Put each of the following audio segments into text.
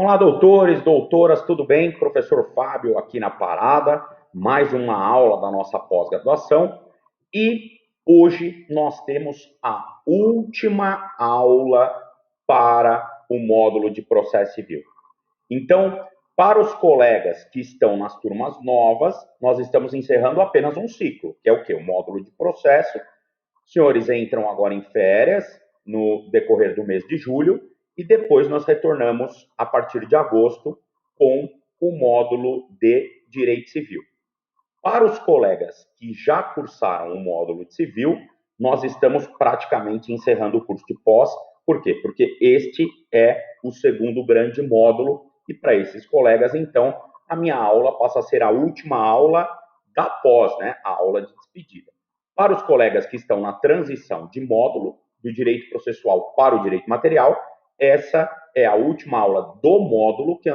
Olá, doutores, doutoras, tudo bem? Professor Fábio aqui na parada, mais uma aula da nossa pós-graduação e hoje nós temos a última aula para o módulo de processo civil. Então, para os colegas que estão nas turmas novas, nós estamos encerrando apenas um ciclo, que é o quê? O módulo de processo. Os senhores entram agora em férias no decorrer do mês de julho e depois nós retornamos a partir de agosto com o módulo de Direito Civil. Para os colegas que já cursaram o módulo de Civil, nós estamos praticamente encerrando o curso de pós. Por quê? Porque este é o segundo grande módulo e para esses colegas, então, a minha aula passa a ser a última aula da pós, né? A aula de despedida. Para os colegas que estão na transição de módulo, do direito processual para o direito material, essa é a última aula do módulo que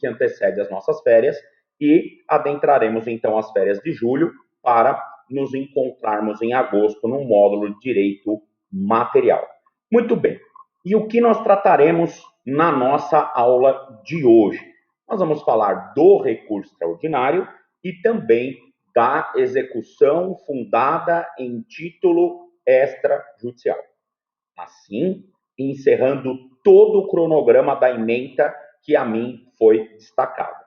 antecede as nossas férias e adentraremos então as férias de julho para nos encontrarmos em agosto no módulo de direito material. Muito bem. E o que nós trataremos na nossa aula de hoje? Nós vamos falar do recurso extraordinário e também da execução fundada em título extrajudicial. Assim, encerrando todo o cronograma da ementa que a mim foi destacado.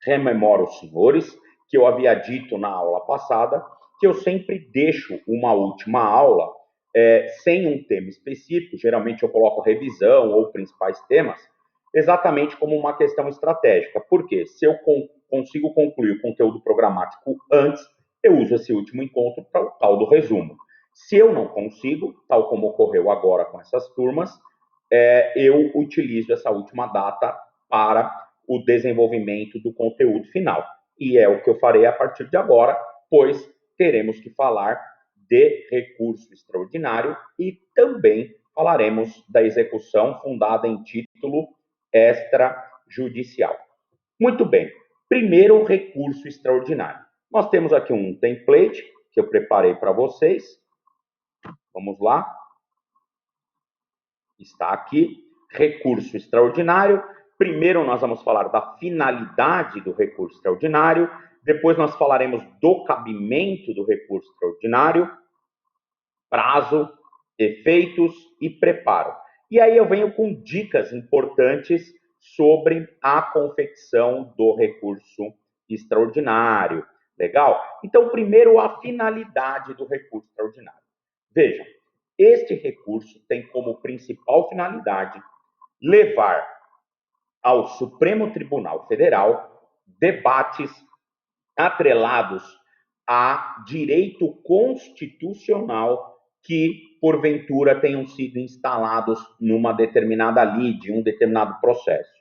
Rememoro os senhores que eu havia dito na aula passada que eu sempre deixo uma última aula sem um tema específico, geralmente eu coloco revisão ou principais temas, exatamente como uma questão estratégica. Porque se eu consigo concluir o conteúdo programático antes, eu uso esse último encontro para o tal do resumo. Se eu não consigo, tal como ocorreu agora com essas turmas, eu utilizo essa última data para o desenvolvimento do conteúdo final. E é o que eu farei a partir de agora, pois teremos que falar de recurso extraordinário e também falaremos da execução fundada em título extrajudicial. Muito bem. Primeiro, recurso extraordinário. Nós temos aqui um template que eu preparei para vocês. Vamos lá. Está aqui, recurso extraordinário. Primeiro nós vamos falar da finalidade do recurso extraordinário, depois nós falaremos do cabimento do recurso extraordinário, prazo, efeitos e preparo. E aí eu venho com dicas importantes sobre a confecção do recurso extraordinário. Legal? Então, primeiro, a finalidade do recurso extraordinário. Vejam, este recurso tem como principal finalidade levar ao Supremo Tribunal Federal debates atrelados a direito constitucional que, porventura, tenham sido instalados numa determinada lide, um determinado processo.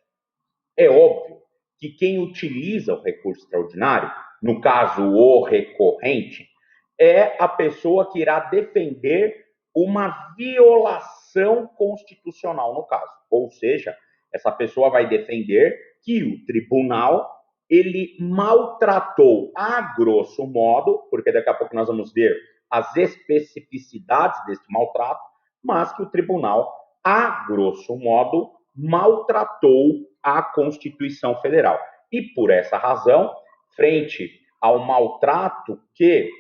É óbvio que quem utiliza o recurso extraordinário, no caso o recorrente, é a pessoa que irá defender uma violação constitucional no caso. Ou seja, essa pessoa vai defender que o tribunal ele maltratou a grosso modo, porque daqui a pouco nós vamos ver as especificidades desse maltrato, mas que o tribunal, a grosso modo, maltratou a Constituição Federal. E por essa razão, frente ao maltrato que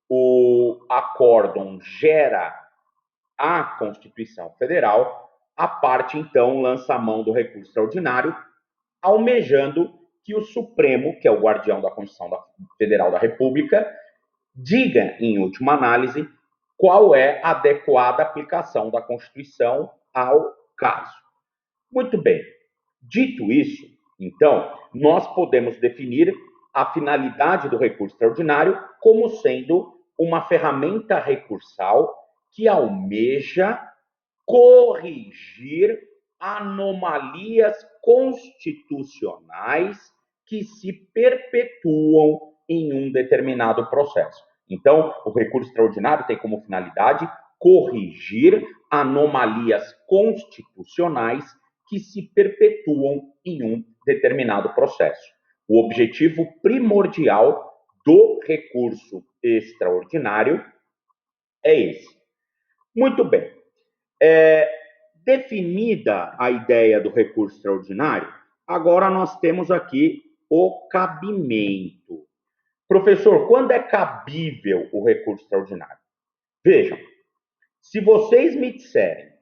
o acórdão gera à Constituição Federal, a parte então lança a mão do recurso extraordinário, almejando que o Supremo, que é o guardião da Constituição Federal da República, diga, em última análise, qual é a adequada aplicação da Constituição ao caso. Muito bem. Dito isso, então, nós podemos definir a finalidade do recurso extraordinário como sendo uma ferramenta recursal que almeja corrigir anomalias constitucionais que se perpetuam em um determinado processo. Então, o recurso extraordinário tem como finalidade corrigir anomalias constitucionais que se perpetuam em um determinado processo. O objetivo primordial do recurso extraordinário é esse. Muito bem. Definida a ideia do recurso extraordinário, Agora nós temos aqui o cabimento. Professor, quando é cabível o recurso extraordinário? Vejam, se vocês me disserem,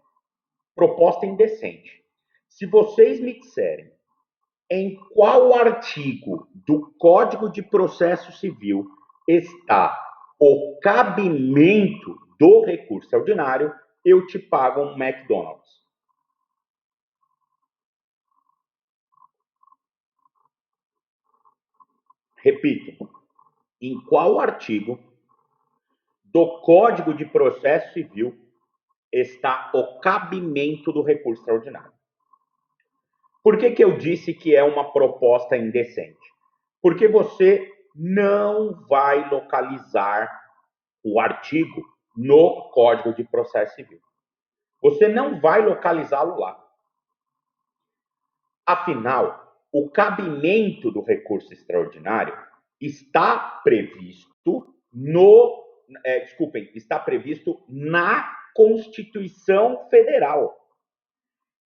proposta indecente, se vocês me disserem em qual artigo do Código de Processo Civil está o cabimento do recurso extraordinário, eu te pago um McDonald's. Repito, em qual artigo do Código de Processo Civil está o cabimento do recurso extraordinário? Por que eu disse que é uma proposta indecente? Porque você não vai localizar o artigo no Código de Processo Civil. Você não vai localizá-lo lá. Afinal, o cabimento do recurso extraordinário está previsto está previsto na Constituição Federal.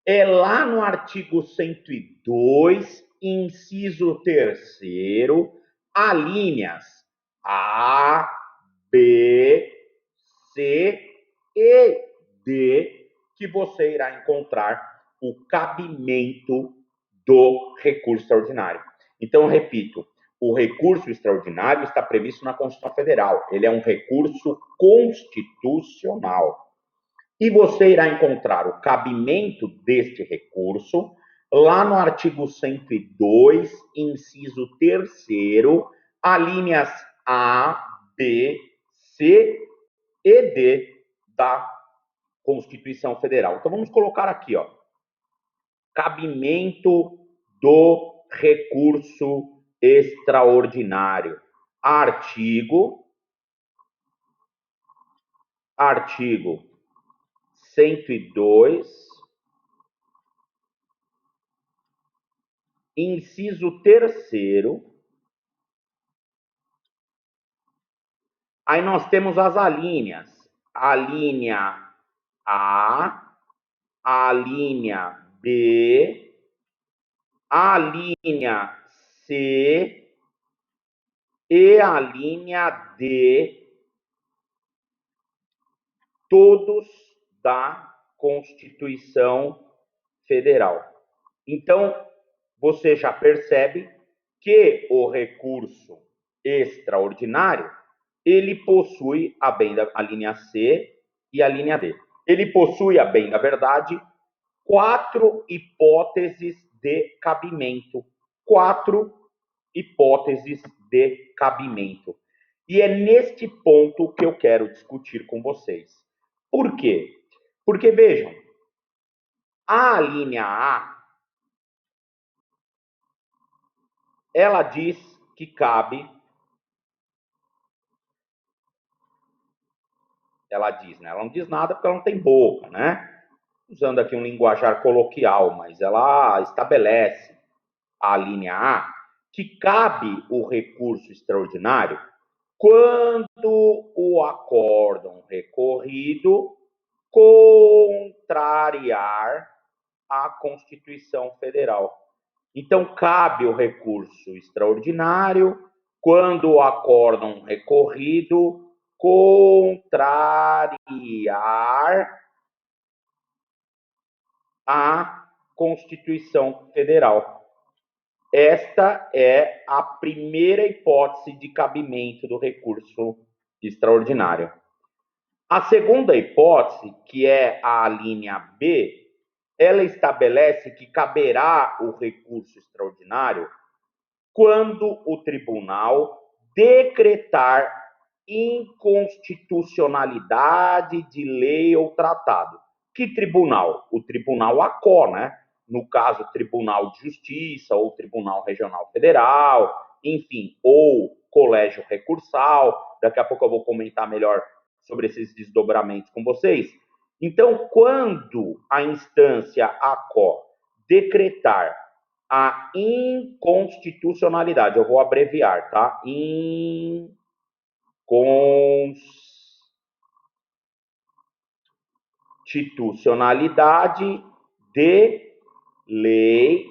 É lá no artigo 102, inciso 3º, alíneas A, B, C e D, que você irá encontrar o cabimento do recurso extraordinário. Então, repito, o recurso extraordinário está previsto na Constituição Federal. Ele é um recurso constitucional. E você irá encontrar o cabimento deste recurso lá no artigo 102, inciso 3º, alíneas A, B, C e D da Constituição Federal. Então vamos colocar aqui, ó, cabimento do recurso extraordinário. Artigo 102, inciso 3º. Aí nós temos as alíneas. A linha A, a linha B, a linha C e a linha D, todos da Constituição Federal. Então, você já percebe que o recurso extraordinário, ele possui, a linha C e a linha D. Ele possui, a bem da verdade, 4 hipóteses de cabimento. 4 hipóteses de cabimento. E é neste ponto que eu quero discutir com vocês. Por quê? Porque, vejam, a linha A, ela diz que cabe, ela diz, né? Ela não diz nada porque ela não tem boca, né? Usando aqui um linguajar coloquial, mas ela estabelece, a linha A, que cabe o recurso extraordinário quando o acórdão recorrido contrariar a Constituição Federal. Então, cabe o recurso extraordinário quando o acórdão recorrido contrariar a Constituição Federal. Esta é a primeira hipótese de cabimento do recurso extraordinário. A segunda hipótese, que é a linha B, ela estabelece que caberá o recurso extraordinário quando o tribunal decretar inconstitucionalidade de lei ou tratado. Que tribunal? O Tribunal ACO, né? No caso, Tribunal de Justiça ou Tribunal Regional Federal, enfim, ou Colégio Recursal. Daqui a pouco eu vou comentar melhor sobre esses desdobramentos com vocês. Então, quando a instância ACO decretar a inconstitucionalidade, eu vou abreviar, tá? Inconstitucionalidade de lei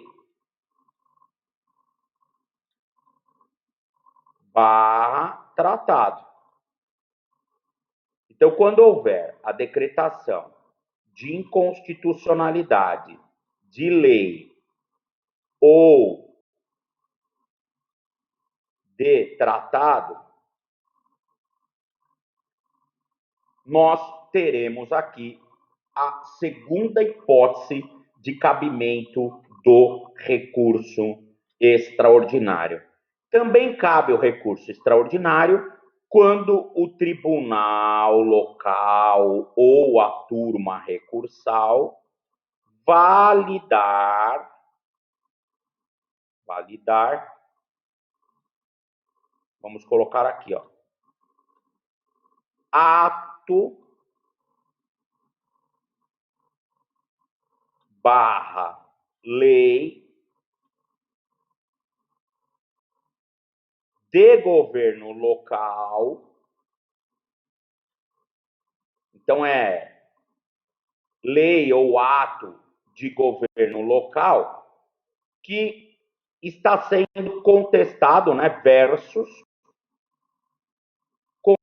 barra tratado. Então, quando houver a decretação de inconstitucionalidade de lei ou de tratado, nós teremos aqui a segunda hipótese de cabimento do recurso extraordinário. Também cabe o recurso extraordinário quando o tribunal local ou a turma recursal validar, vamos colocar aqui, ó, ato barra lei de governo local. Então, é lei ou ato de governo local que está sendo contestado, né, versus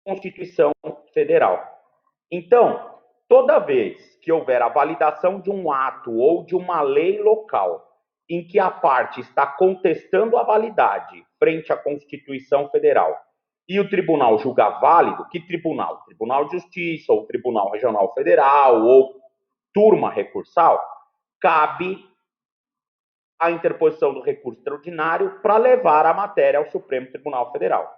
Constituição Federal. Então, toda vez que houver a validação de um ato ou de uma lei local em que a parte está contestando a validade frente à Constituição Federal e o tribunal julgar válido, que tribunal? Tribunal de Justiça, ou Tribunal Regional Federal, ou turma recursal, cabe a interposição do recurso extraordinário para levar a matéria ao Supremo Tribunal Federal.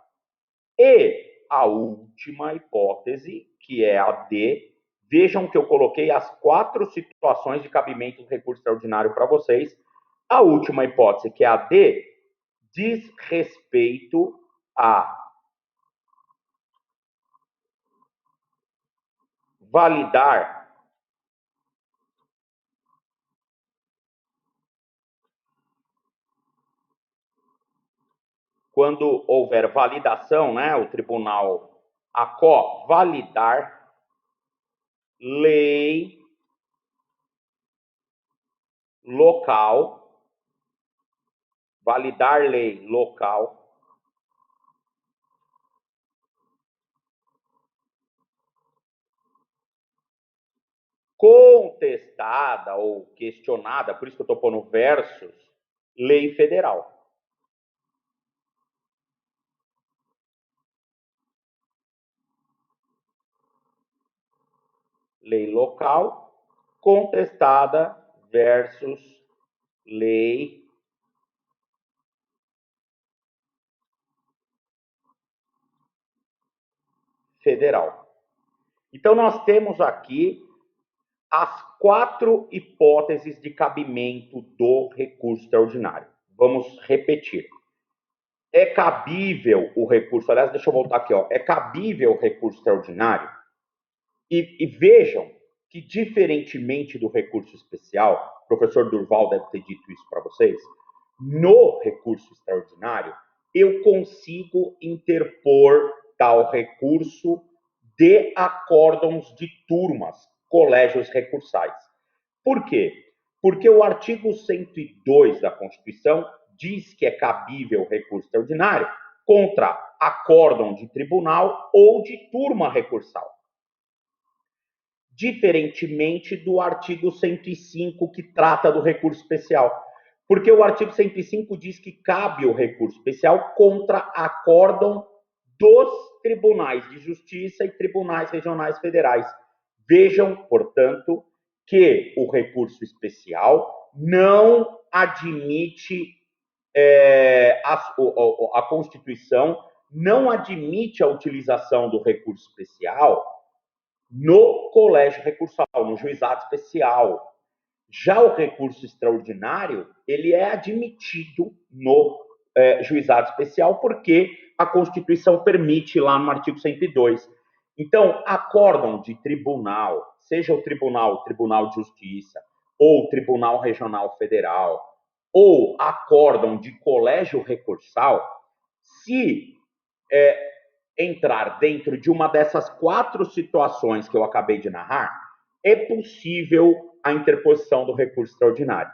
E a última hipótese, que é a D, vejam que eu coloquei as 4 situações de cabimento do recurso extraordinário para vocês. A última hipótese, que é a D, diz respeito a validar quando houver validação, né, o tribunal ACO validar lei local, contestada ou questionada, por isso que eu estou pondo versus, lei federal. Lei local contestada versus lei federal. Então, nós temos aqui as 4 hipóteses de cabimento do recurso extraordinário. Vamos repetir. É cabível o recurso, aliás, deixa eu voltar aqui, ó. É cabível o recurso extraordinário? E vejam que, diferentemente do recurso especial, o professor Durval deve ter dito isso para vocês, no recurso extraordinário, eu consigo interpor tal recurso de acórdãos de turmas, colégios recursais. Por quê? Porque o artigo 102 da Constituição diz que é cabível recurso extraordinário contra acórdão de tribunal ou de turma recursal. Diferentemente do artigo 105, que trata do recurso especial. Porque o artigo 105 diz que cabe o recurso especial contra acórdão dos tribunais de justiça e tribunais regionais federais. Vejam, portanto, que o recurso especial não admite, a Constituição não admite a utilização do recurso especial no colégio recursal, no juizado especial. Já o recurso extraordinário, ele é admitido no juizado especial porque a Constituição permite lá no artigo 102. Então, acórdão de tribunal, seja o Tribunal de Justiça, ou o Tribunal Regional Federal, ou acórdão de colégio recursal, se entrar dentro de uma dessas 4 situações que eu acabei de narrar, é possível a interposição do recurso extraordinário.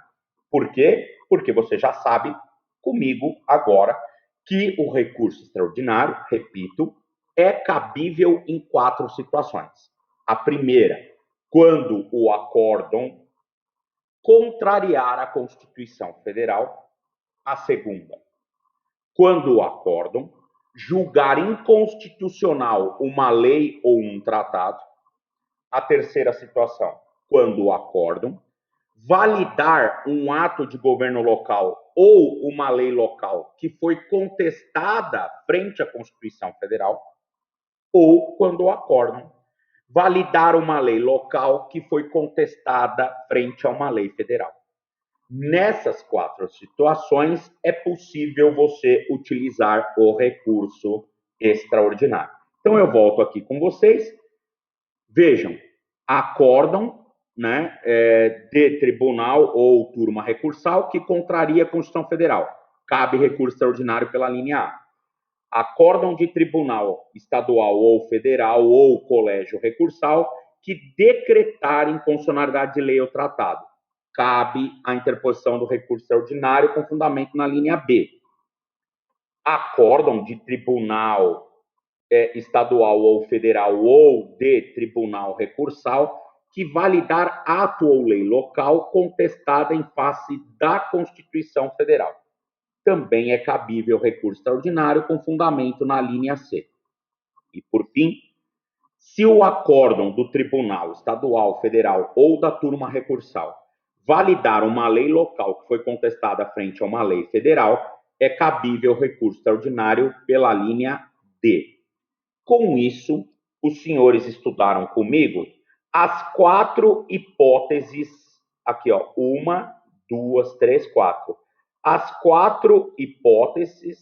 Por quê? Porque você já sabe comigo agora que o recurso extraordinário, repito, é cabível em 4 situações. A primeira, quando o acórdão contrariar a Constituição Federal. A segunda, quando o acórdão julgar inconstitucional uma lei ou um tratado. A terceira situação, quando o acórdão validar um ato de governo local ou uma lei local que foi contestada frente à Constituição Federal, ou quando o acórdão validar uma lei local que foi contestada frente a uma lei federal. Nessas 4 situações, é possível você utilizar o recurso extraordinário. Então, eu volto aqui com vocês. Vejam, acórdão, né, de tribunal ou turma recursal que contraria a Constituição Federal. Cabe recurso extraordinário pela linha A. Acórdão de tribunal estadual ou federal ou colégio recursal que decretar inconstitucionalidade de lei ou tratado. Cabe a interposição do recurso extraordinário com fundamento na linha B. Acórdão de tribunal estadual ou federal ou de tribunal recursal que validar ato ou lei local contestada em face da Constituição Federal. Também é cabível recurso extraordinário com fundamento na linha C. E, por fim, se o acórdão do tribunal estadual, federal ou da turma recursal validar uma lei local que foi contestada frente a uma lei federal, é cabível recurso extraordinário pela linha D. Com isso, os senhores estudaram comigo as 4 hipóteses, aqui ó, 1, 2, 3, 4. As 4 hipóteses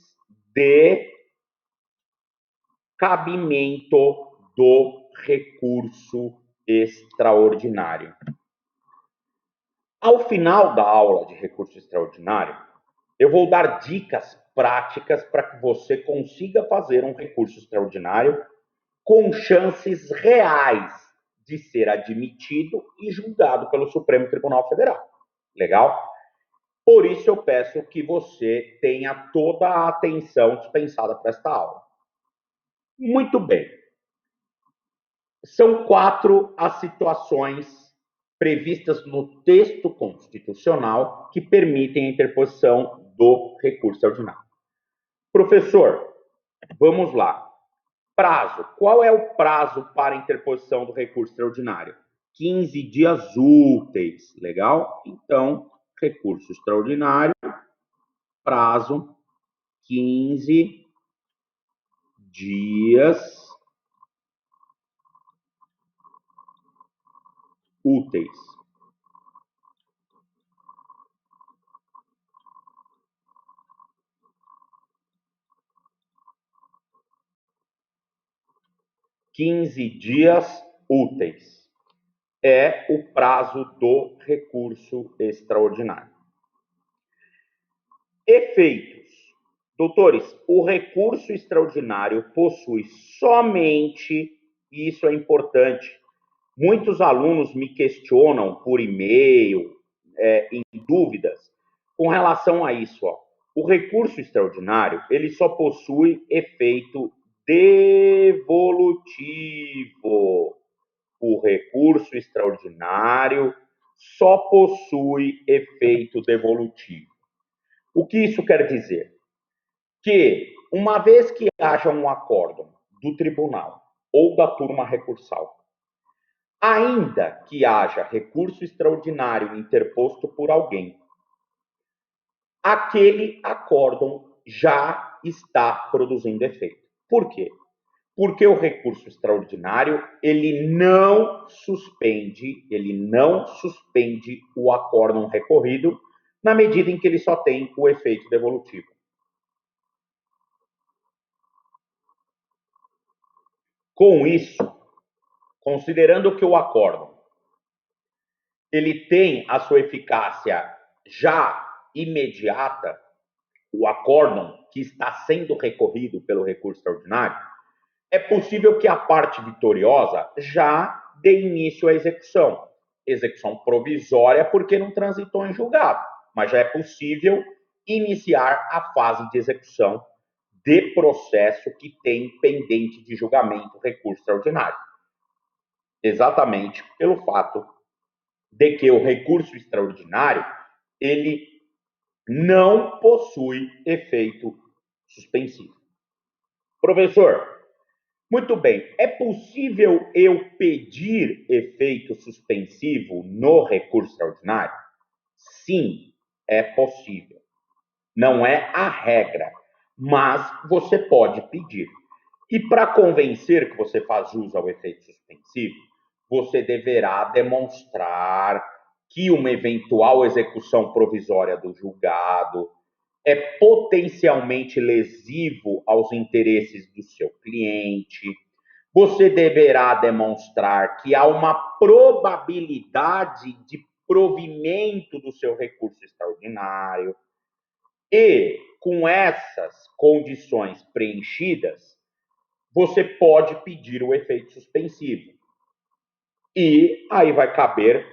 de cabimento do recurso extraordinário. Ao final da aula de recurso extraordinário, eu vou dar dicas práticas para que você consiga fazer um recurso extraordinário com chances reais de ser admitido e julgado pelo Supremo Tribunal Federal. Legal? Por isso eu peço que você tenha toda a atenção dispensada para esta aula. Muito bem. São 4 as situações previstas no texto constitucional que permitem a interposição do recurso extraordinário. Professor, vamos lá. Prazo. Qual é o prazo para a interposição do recurso extraordinário? 15 dias úteis. Legal? Então, recurso extraordinário, prazo 15 dias úteis. Quinze dias úteis é o prazo do recurso extraordinário. Efeitos. Doutores, o recurso extraordinário possui somente, e isso é importante, muitos alunos me questionam por e-mail, em dúvidas, com relação a isso. Ó. O recurso extraordinário, ele só possui efeito devolutivo. O recurso extraordinário só possui efeito devolutivo. O que isso quer dizer? Que, uma vez que haja um acórdão do tribunal ou da turma recursal, ainda que haja recurso extraordinário interposto por alguém, aquele acórdão já está produzindo efeito. Por quê? Porque o recurso extraordinário, ele não suspende o acórdão recorrido na medida em que ele só tem o efeito devolutivo. Com isso, considerando que o acórdão ele tem a sua eficácia já imediata, o acórdão que está sendo recorrido pelo recurso extraordinário, é possível que a parte vitoriosa já dê início à execução. Execução provisória porque não transitou em julgado, mas já é possível iniciar a fase de execução de processo que tem pendente de julgamento recurso extraordinário. Exatamente pelo fato de que o recurso extraordinário, ele não possui efeito suspensivo. Professor, muito bem, é possível eu pedir efeito suspensivo no recurso extraordinário? Sim, é possível. Não é a regra, mas você pode pedir. E para convencer que você faz jus ao efeito suspensivo, você deverá demonstrar que uma eventual execução provisória do julgado é potencialmente lesivo aos interesses do seu cliente. Você deverá demonstrar que há uma probabilidade de provimento do seu recurso extraordinário. E, com essas condições preenchidas, você pode pedir o efeito suspensivo. E aí vai caber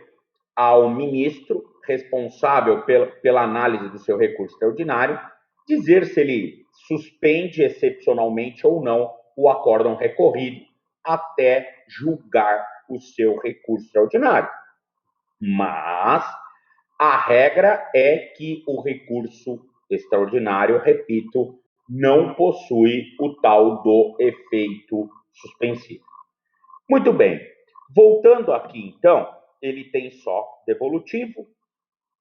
ao ministro responsável pela análise do seu recurso extraordinário dizer se ele suspende excepcionalmente ou não o acórdão recorrido até julgar o seu recurso extraordinário. Mas a regra é que o recurso extraordinário, repito, não possui o tal do efeito suspensivo. Muito bem. Voltando aqui, então, ele tem só devolutivo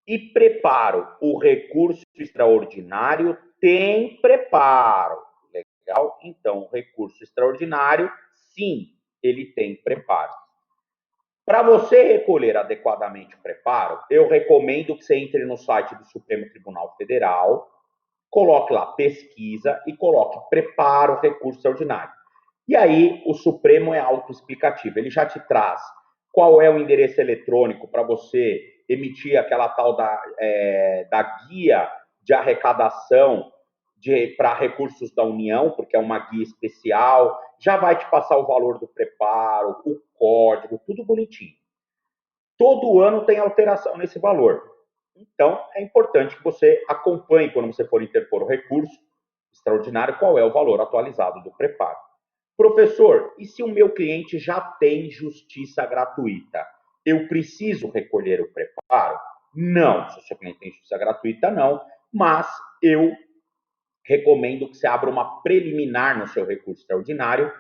e preparo. O recurso extraordinário tem preparo. Legal? Então, o recurso extraordinário, sim, ele tem preparo. Para você recolher adequadamente o preparo, eu recomendo que você entre no site do Supremo Tribunal Federal, coloque lá pesquisa e coloque preparo recurso extraordinário. E aí o Supremo é autoexplicativo, ele já te traz qual é o endereço eletrônico para você emitir aquela tal da guia de arrecadação para recursos da União, porque é uma guia especial, já vai te passar o valor do preparo, o código, tudo bonitinho. Todo ano tem alteração nesse valor. Então, é importante que você acompanhe, quando você for interpor o recurso extraordinário, qual é o valor atualizado do preparo. Professor, e se o meu cliente já tem justiça gratuita? Eu preciso recolher o preparo? Não, se o seu cliente tem justiça gratuita, não, mas eu recomendo que você abra uma preliminar no seu recurso extraordinário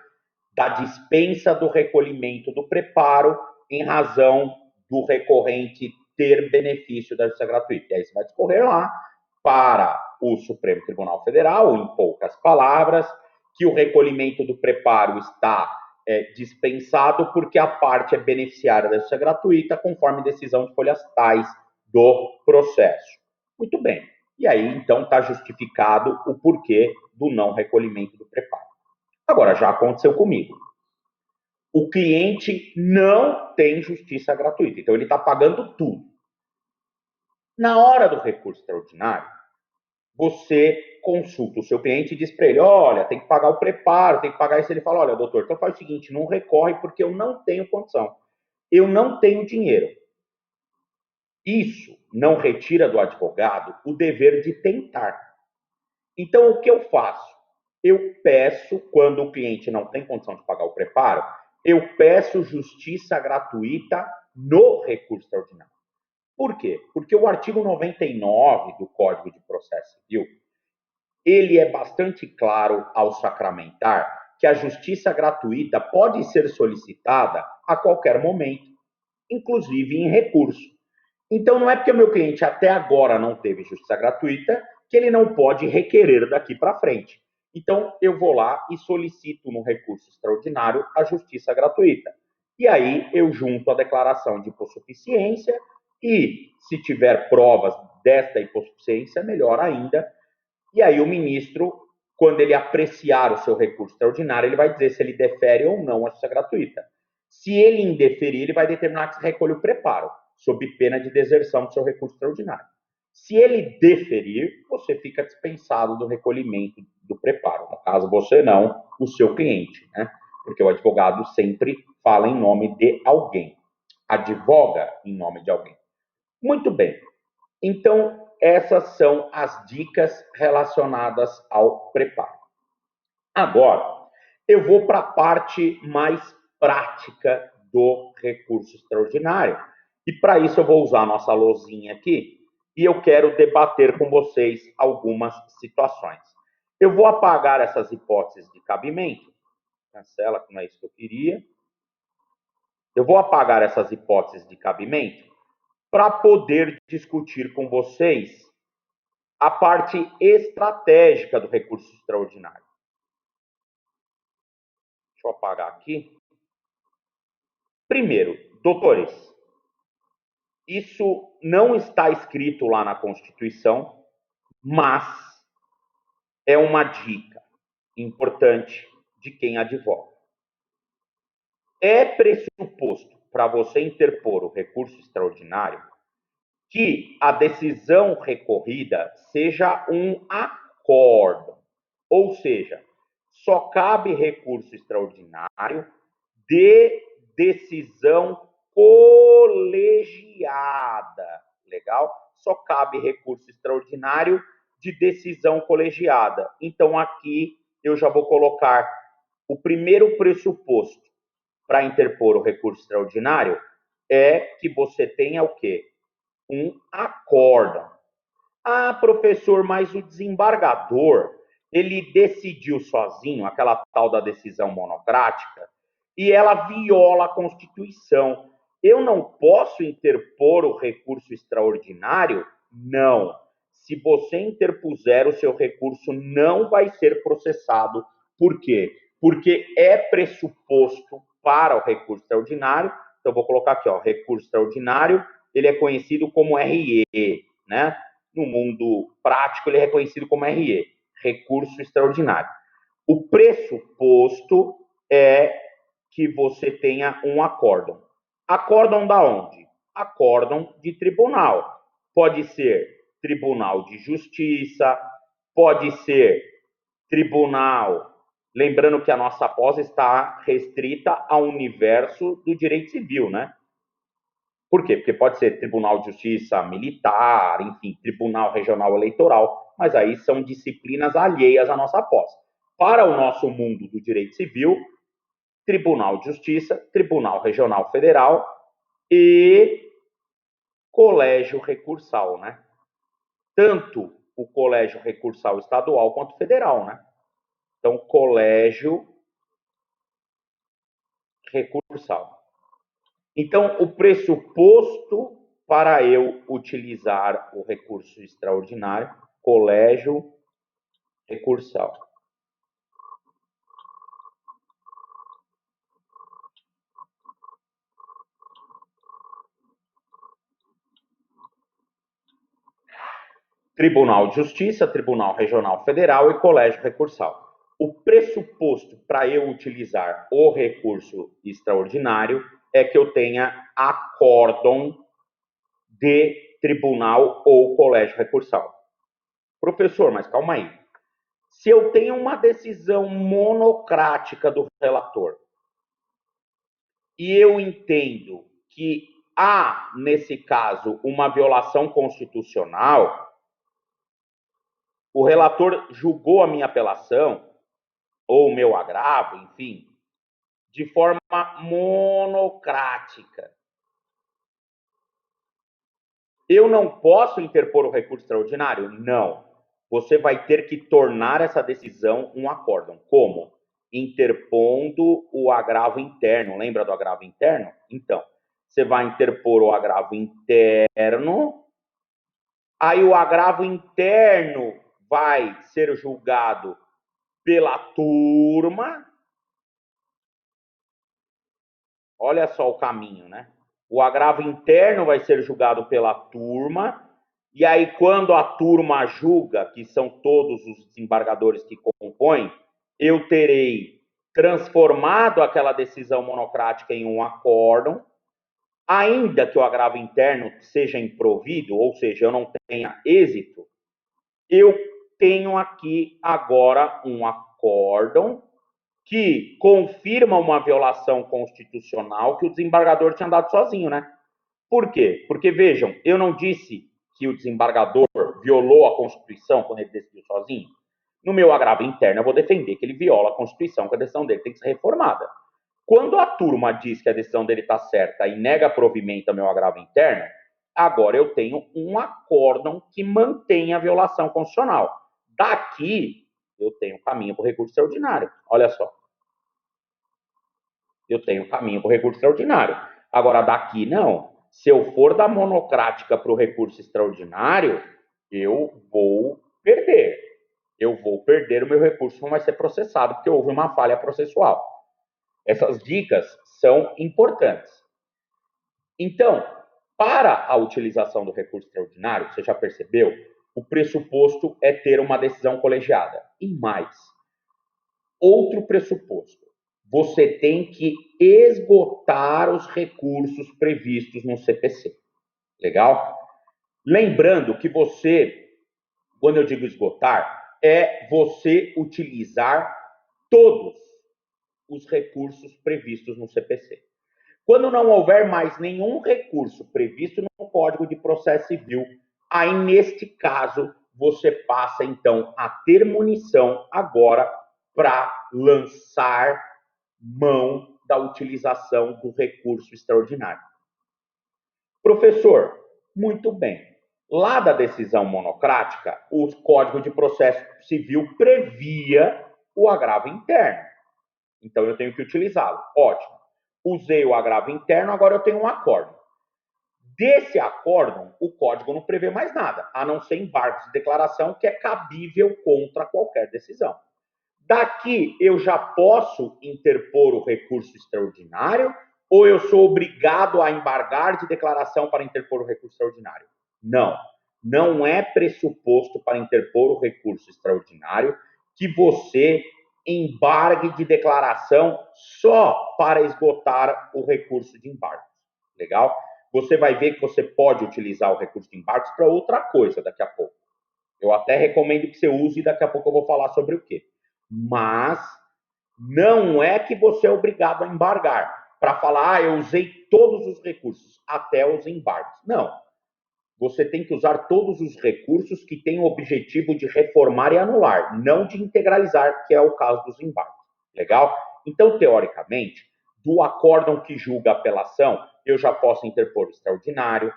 da dispensa do recolhimento do preparo em razão do recorrente ter benefício da justiça gratuita. E aí você vai discorrer lá para o Supremo Tribunal Federal, em poucas palavras, que o recolhimento do preparo está dispensado porque a parte é beneficiária da justiça gratuita, conforme decisão de folhas tais do processo. Muito bem. E aí, então, está justificado o porquê do não recolhimento do preparo. Agora, já aconteceu comigo. O cliente não tem justiça gratuita, então ele está pagando tudo. Na hora do recurso extraordinário, você consulta o seu cliente e diz para ele, olha, tem que pagar o preparo, tem que pagar isso. Ele fala, olha, doutor, então faz o seguinte, não recorre porque eu não tenho condição. Eu não tenho dinheiro. Isso não retira do advogado o dever de tentar. Então, o que eu faço? Eu peço, quando o cliente não tem condição de pagar o preparo, eu peço justiça gratuita no recurso extraordinário. Por quê? Porque o artigo 99 do Código de Processo Civil, ele é bastante claro ao sacramentar que a justiça gratuita pode ser solicitada a qualquer momento, inclusive em recurso. Então, não é porque o meu cliente até agora não teve justiça gratuita que ele não pode requerer daqui para frente. Então, eu vou lá e solicito no recurso extraordinário a justiça gratuita. E aí, eu junto a declaração de hipossuficiência e, se tiver provas desta hipossuficiência, melhor ainda. E aí, o ministro, quando ele apreciar o seu recurso extraordinário, ele vai dizer se ele defere ou não a justiça gratuita. Se ele indeferir, ele vai determinar que se recolhe o preparo, sob pena de deserção do seu recurso extraordinário. Se ele deferir, você fica dispensado do recolhimento do preparo. No caso, você não, o seu cliente, né? Porque o advogado sempre fala em nome de alguém, advoga em nome de alguém. Muito bem. Então, essas são as dicas relacionadas ao preparo. Agora, eu vou para a parte mais prática do recurso extraordinário. E para isso eu vou usar a nossa lousinha aqui e eu quero debater com vocês algumas situações. Eu vou apagar essas hipóteses de cabimento. Cancela, que não é isso que eu queria. Eu vou apagar essas hipóteses de cabimento para poder discutir com vocês a parte estratégica do recurso extraordinário. Deixa eu apagar aqui. Primeiro, doutores, isso não está escrito lá na Constituição, mas é uma dica importante de quem advoga. É pressuposto para você interpor o recurso extraordinário que a decisão recorrida seja um acórdão, ou seja, só cabe recurso extraordinário de decisão colegiada, legal? Só cabe recurso extraordinário de decisão colegiada. Então aqui eu já vou colocar o primeiro pressuposto para interpor o recurso extraordinário é que você tenha o quê? Um acórdão. Ah, professor, mas o desembargador, ele decidiu sozinho, aquela tal da decisão monocrática, e ela viola a Constituição. Eu não posso interpor o recurso extraordinário? Não. Se você interpuser, o seu recurso não vai ser processado. Por quê? Porque é pressuposto para o recurso extraordinário. Então, vou colocar aqui, ó, recurso extraordinário, ele é conhecido como RE, né? No mundo prático, ele é reconhecido como RE, recurso extraordinário. O pressuposto é que você tenha um acórdão. Acórdão da onde? Acórdão de tribunal. Pode ser tribunal de justiça, pode ser tribunal. Lembrando que a nossa pós está restrita ao universo do direito civil, né? Por quê? Porque pode ser Tribunal de Justiça Militar, enfim, Tribunal Regional Eleitoral, mas aí são disciplinas alheias à nossa pós. Para o nosso mundo do direito civil, Tribunal de Justiça, Tribunal Regional Federal e Colégio Recursal, né? Tanto o Colégio Recursal Estadual quanto federal, né? Então, Colégio Recursal. Então, o pressuposto para eu utilizar o recurso extraordinário, colégio recursal. Tribunal de Justiça, Tribunal Regional Federal e Colégio Recursal. O pressuposto para eu utilizar o recurso extraordinário é que eu tenha acórdão de tribunal ou colégio recursal. Professor, mas calma aí. Se eu tenho uma decisão monocrática do relator e eu entendo que há, nesse caso, uma violação constitucional, o relator julgou a minha apelação, ou o meu agravo, enfim, de forma monocrática. Eu não posso interpor o recurso extraordinário? Não. Você vai ter que tornar essa decisão um acórdão. Como? Interpondo o agravo interno. Lembra do agravo interno? Então, você vai interpor o agravo interno, aí o agravo interno vai ser julgado pela turma. Olha só o caminho, né? O agravo interno vai ser julgado pela turma, e aí quando a turma julga, que são todos os desembargadores que compõem, eu terei transformado aquela decisão monocrática em um acórdão, ainda que o agravo interno seja improvido, ou seja, eu não tenha êxito, eu tenho aqui agora um acórdão que confirma uma violação constitucional que o desembargador tinha dado sozinho, né? Por quê? Porque, vejam, eu não disse que o desembargador violou a Constituição quando ele decidiu sozinho. No meu agravo interno, eu vou defender que ele viola a Constituição, que a decisão dele tem que ser reformada. Quando a turma diz que a decisão dele está certa e nega provimento ao meu agravo interno, agora eu tenho um acórdão que mantém a violação constitucional. Daqui, eu tenho caminho para o recurso extraordinário. Olha só. Eu tenho caminho para o recurso extraordinário. Agora, daqui, não. Se eu for da monocrática para o recurso extraordinário, eu vou perder. Eu vou perder o meu recurso, não vai ser processado, porque houve uma falha processual. Essas dicas são importantes. Então, para a utilização do recurso extraordinário, você já percebeu, o pressuposto é ter uma decisão colegiada. E mais, outro pressuposto, você tem que esgotar os recursos previstos no CPC. Legal? Lembrando que você, quando eu digo esgotar, é você utilizar todos os recursos previstos no CPC. Quando não houver mais nenhum recurso previsto no Código de Processo Civil, aí neste caso você passa então a ter munição agora para lançar mão da utilização do recurso extraordinário. Professor, muito bem. Lá da decisão monocrática, o Código de Processo Civil previa o agravo interno. Então eu tenho que utilizá-lo. Ótimo. Usei o agravo interno, agora eu tenho um acórdão. Desse acórdão, o código não prevê mais nada, a não ser embargos de declaração, que é cabível contra qualquer decisão. Daqui, eu já posso interpor o recurso extraordinário ou eu sou obrigado a embargar de declaração para interpor o recurso extraordinário? Não. Não é pressuposto para interpor o recurso extraordinário que você embargue de declaração só para esgotar o recurso de embargo. Legal? Você vai ver que você pode utilizar o recurso de embargos para outra coisa daqui a pouco. Eu até recomendo que você use e daqui a pouco eu vou falar sobre o quê. Mas não é que você é obrigado a embargar para falar, eu usei todos os recursos, até os embargos. Não. Você tem que usar todos os recursos que têm o objetivo de reformar e anular, não de integralizar, que é o caso dos embargos. Legal? Então, teoricamente, do acórdão que julga a apelação, eu já posso interpor o extraordinário.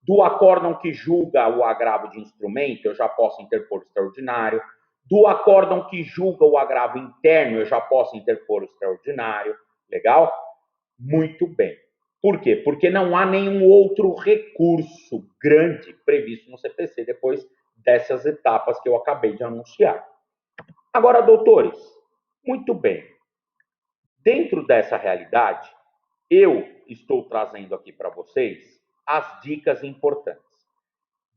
Do acórdão que julga o agravo de instrumento, eu já posso interpor o extraordinário. Do acórdão que julga o agravo interno, eu já posso interpor o extraordinário. Legal? Muito bem. Por quê? Porque não há nenhum outro recurso grande previsto no CPC depois dessas etapas que eu acabei de anunciar. Agora, doutores, muito bem. Dentro dessa realidade, eu estou trazendo aqui para vocês as dicas importantes.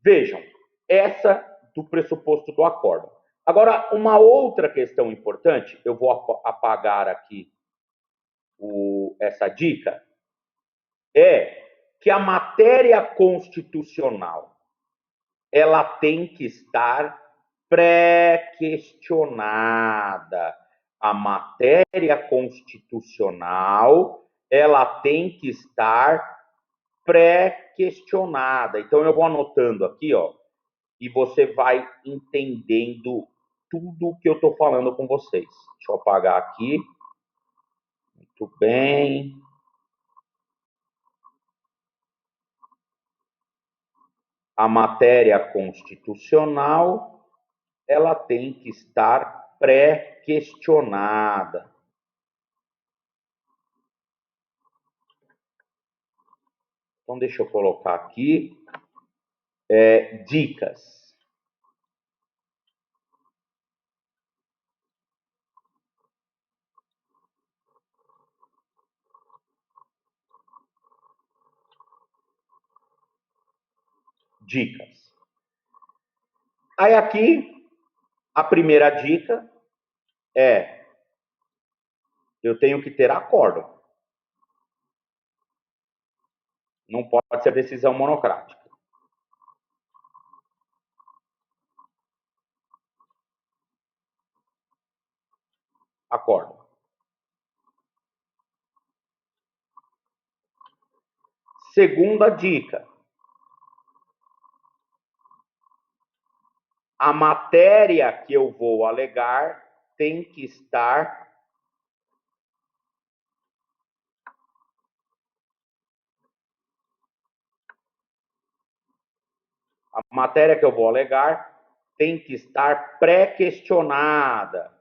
Vejam, essa do pressuposto do acórdão. Agora, uma outra questão importante, eu vou apagar aqui essa dica, é que a matéria constitucional ela tem que estar pré-questionada. A matéria constitucional ela tem que estar pré-questionada. Então eu vou anotando aqui, ó, e você vai entendendo tudo o que eu estou falando com vocês. Deixa eu apagar aqui. Muito bem. A matéria constitucional ela tem que estar pré-questionada. Então, deixa eu colocar aqui dicas. Dicas. Aí aqui, a primeira dica é: eu tenho que ter acórdão. Não pode ser decisão monocrática. Acórdão. Segunda dica: A matéria que eu vou alegar tem que estar pré-questionada.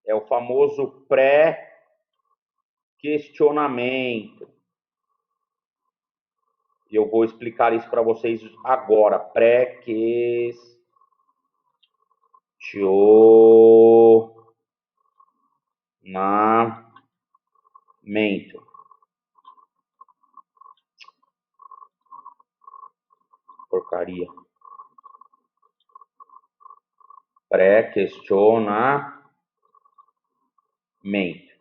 É o famoso pré-questionamento. E eu vou explicar isso para vocês agora. Pré-questionamento. Porcaria. Pré-questionamento.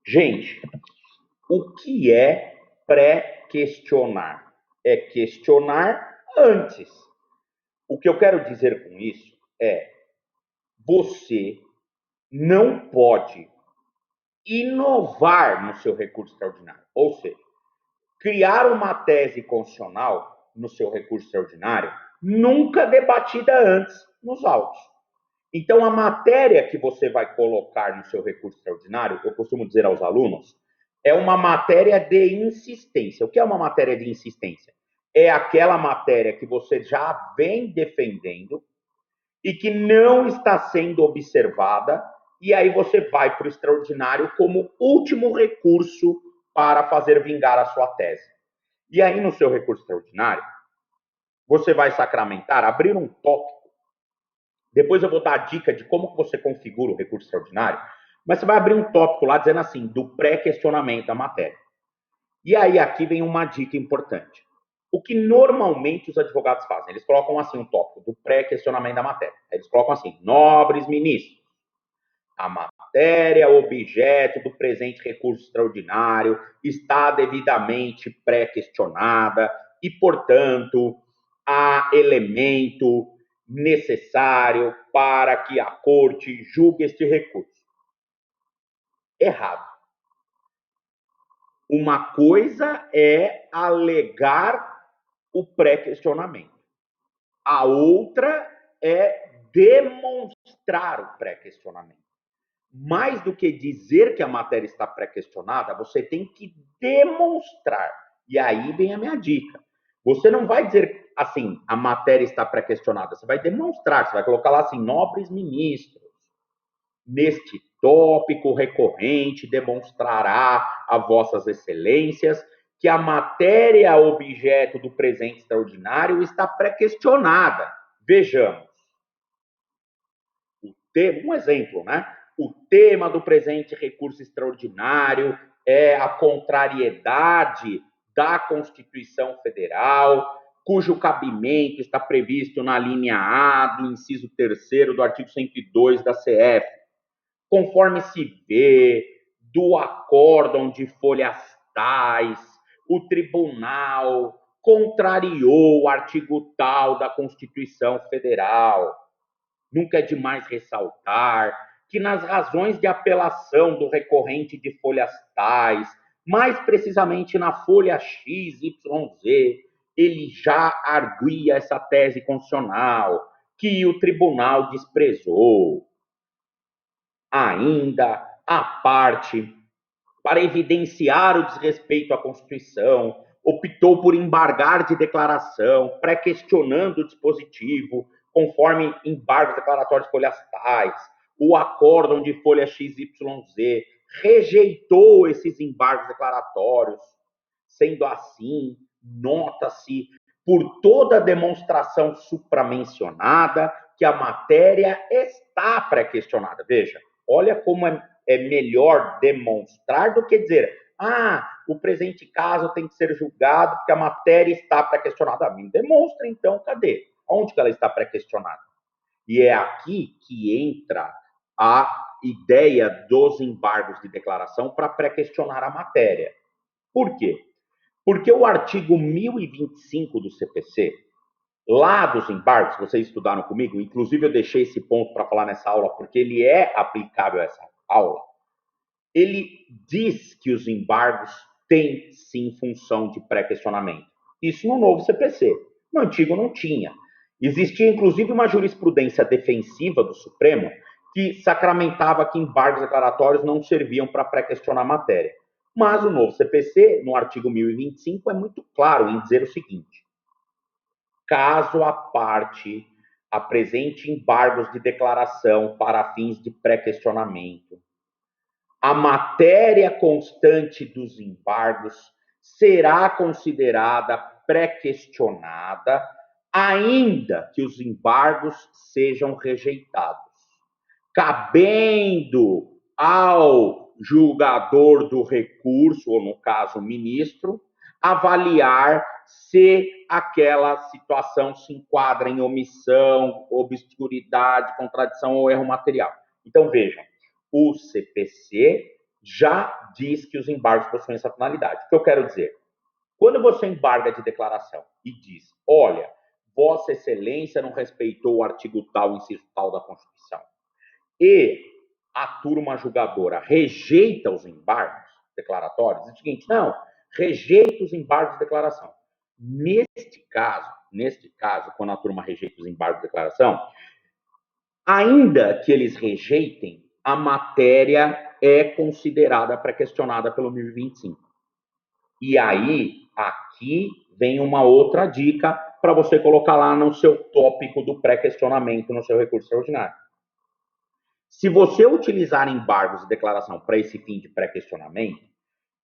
Gente, o que é pré-questionar? É questionar antes. O que eu quero dizer com isso é: você não pode inovar no seu recurso extraordinário. Ou seja, criar uma tese constitucional no seu recurso extraordinário nunca debatida antes nos autos. Então, a matéria que você vai colocar no seu recurso extraordinário, eu costumo dizer aos alunos, é uma matéria de insistência. O que é uma matéria de insistência? É aquela matéria que você já vem defendendo e que não está sendo observada, e aí você vai para o extraordinário como último recurso para fazer vingar a sua tese. E aí, no seu recurso extraordinário, você vai sacramentar, abrir um tópico. Depois eu vou dar a dica de como você configura o recurso extraordinário, mas você vai abrir um tópico lá dizendo assim, do pré-questionamento da matéria. E aí aqui vem uma dica importante. O que normalmente os advogados fazem? Eles colocam assim um tópico do pré-questionamento da matéria. Eles colocam assim, nobres ministros, a matéria objeto do presente recurso extraordinário está devidamente pré-questionada e, portanto, há elemento necessário para que a corte julgue este recurso. Errado. Uma coisa é alegar o pré-questionamento. A outra é demonstrar o pré-questionamento. Mais do que dizer que a matéria está pré-questionada, você tem que demonstrar. E aí vem a minha dica. Você não vai dizer assim, a matéria está pré-questionada. Você vai demonstrar, você vai colocar lá assim, nobres ministros. Neste tópico recorrente demonstrará a vossas excelências que a matéria objeto do presente extraordinário está pré-questionada. Vejamos. Um exemplo, né? O tema do presente recurso extraordinário é a contrariedade da Constituição Federal, cujo cabimento está previsto na linha A do inciso 3º do artigo 102 da CF, conforme se vê do acórdão de folhas tais, o tribunal contrariou o artigo tal da Constituição Federal. Nunca é demais ressaltar que nas razões de apelação do recorrente de folhas tais, mais precisamente na folha XYZ, ele já arguia essa tese constitucional que o tribunal desprezou. Ainda, a parte, para evidenciar o desrespeito à Constituição, optou por embargar de declaração, pré-questionando o dispositivo, conforme embargos declaratórios de folhas tais, o acórdão de folha XYZ, rejeitou esses embargos declaratórios. Sendo assim, nota-se, por toda a demonstração supramencionada, que a matéria está pré-questionada. Veja, olha como é melhor demonstrar do que dizer, o presente caso tem que ser julgado porque a matéria está pré-questionada. Me demonstra, então, cadê? Onde que ela está pré-questionada? E é aqui que entra a ideia dos embargos de declaração para pré-questionar a matéria. Por quê? Porque o artigo 1025 do CPC, lá dos embargos, vocês estudaram comigo, inclusive eu deixei esse ponto para falar nessa aula, porque ele é aplicável a essa aula, ele diz que os embargos têm sim função de pré-questionamento. Isso no novo CPC. No antigo não tinha. Existia, inclusive, uma jurisprudência defensiva do Supremo que sacramentava que embargos declaratórios não serviam para pré-questionar a matéria. Mas o novo CPC, no artigo 1025, é muito claro em dizer o seguinte: caso a parte apresente embargos de declaração para fins de pré-questionamento, a matéria constante dos embargos será considerada pré-questionada, ainda que os embargos sejam rejeitados, cabendo ao julgador do recurso, ou no caso, o ministro, avaliar se aquela situação se enquadra em omissão, obscuridade, contradição ou erro material. Então, vejam, o CPC já diz que os embargos possuem essa finalidade. O que eu quero dizer? Quando você embarga de declaração e diz, olha, Vossa Excelência não respeitou o artigo tal, inciso tal da Constituição, e a turma julgadora rejeita os embargos declaratórios, é o seguinte, não, rejeita os embargos de declaração. Neste caso, quando a turma rejeita os embargos de declaração, ainda que eles rejeitem, a matéria é considerada pré-questionada pelo 1025. E aí, aqui vem uma outra dica para você colocar lá no seu tópico do pré-questionamento no seu recurso extraordinário. Se você utilizar embargos de declaração para esse fim de pré-questionamento,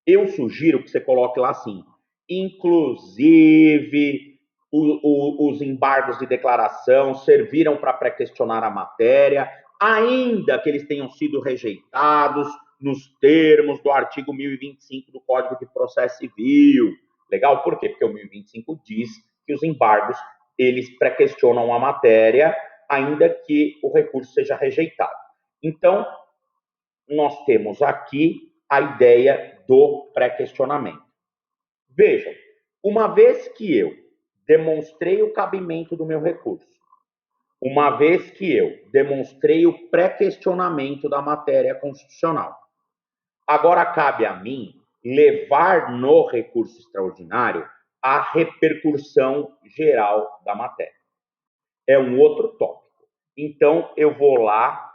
eu sugiro que você coloque lá assim, inclusive os embargos de declaração serviram para pré-questionar a matéria, ainda que eles tenham sido rejeitados nos termos do artigo 1025 do Código de Processo Civil. Legal? Por quê? Porque o 1025 diz que os embargos, eles pré-questionam a matéria, ainda que o recurso seja rejeitado. Então, nós temos aqui a ideia do pré-questionamento. Vejam, uma vez que eu demonstrei o cabimento do meu recurso, uma vez que eu demonstrei o pré-questionamento da matéria constitucional, agora cabe a mim levar no recurso extraordinário a repercussão geral da matéria. É um outro tópico. Então, eu vou lá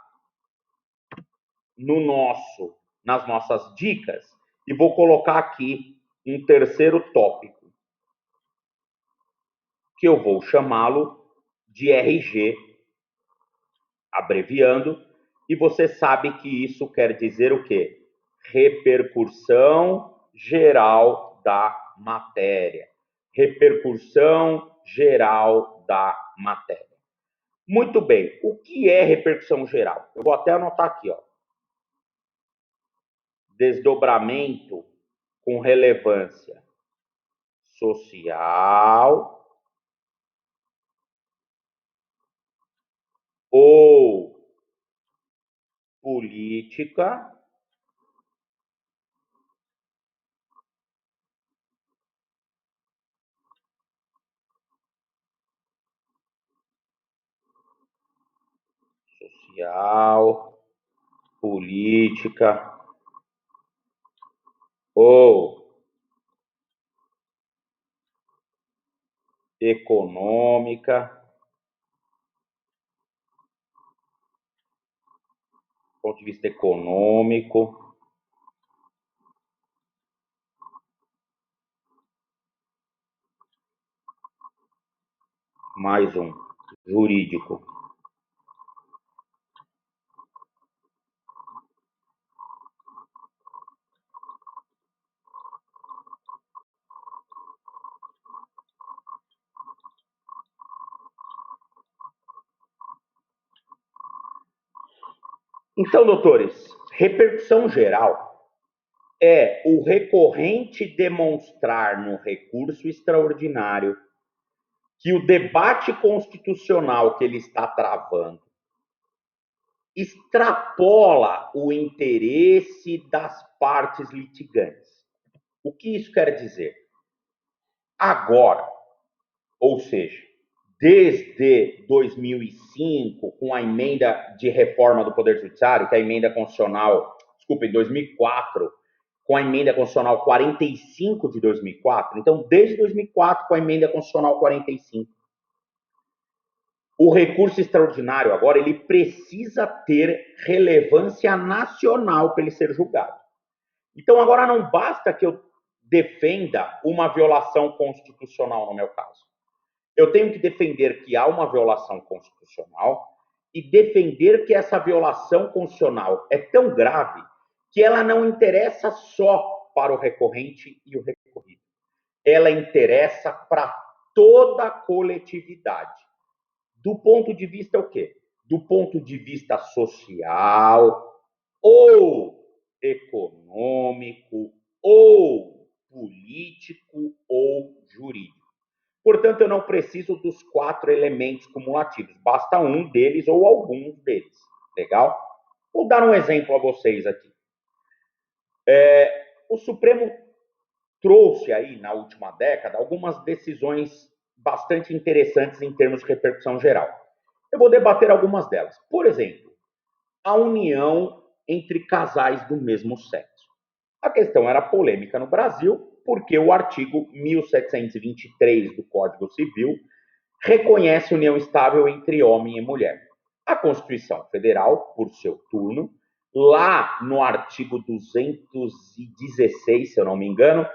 nas nossas dicas e vou colocar aqui um terceiro tópico, que eu vou chamá-lo de RG, abreviando, e você sabe que isso quer dizer o quê? Repercussão geral da matéria. Repercussão geral da matéria. Muito bem, o que é repercussão geral? Eu vou até anotar aqui, ó. Desdobramento com relevância social ou política social, política ou econômica, do ponto de vista econômico, mais um, jurídico. Então, doutores, repercussão geral é o recorrente demonstrar no recurso extraordinário que o debate constitucional que ele está travando extrapola o interesse das partes litigantes. O que isso quer dizer? Agora, ou seja, desde 2005, com a emenda de reforma do Poder Judiciário, que é a emenda constitucional, desculpa, em 2004, com a emenda constitucional 45 de 2004, então desde 2004 com a emenda constitucional 45, o recurso extraordinário agora ele precisa ter relevância nacional para ele ser julgado. Então agora não basta que eu defenda uma violação constitucional no meu caso. Eu tenho que defender que há uma violação constitucional e defender que essa violação constitucional é tão grave que ela não interessa só para o recorrente e o recorrido. Ela interessa para toda a coletividade. Do ponto de vista o quê? Do ponto de vista social, ou econômico, ou político, ou jurídico. Portanto, eu não preciso dos 4 elementos cumulativos. Basta um deles ou alguns deles. Legal? Vou dar um exemplo a vocês aqui. O Supremo trouxe aí, na última década, algumas decisões bastante interessantes em termos de repercussão geral. Eu vou debater algumas delas. Por exemplo, a união entre casais do mesmo sexo. A questão era polêmica no Brasil, porque o artigo 1723 do Código Civil reconhece união estável entre homem e mulher. A Constituição Federal, por seu turno, lá no artigo 216, se eu não me engano,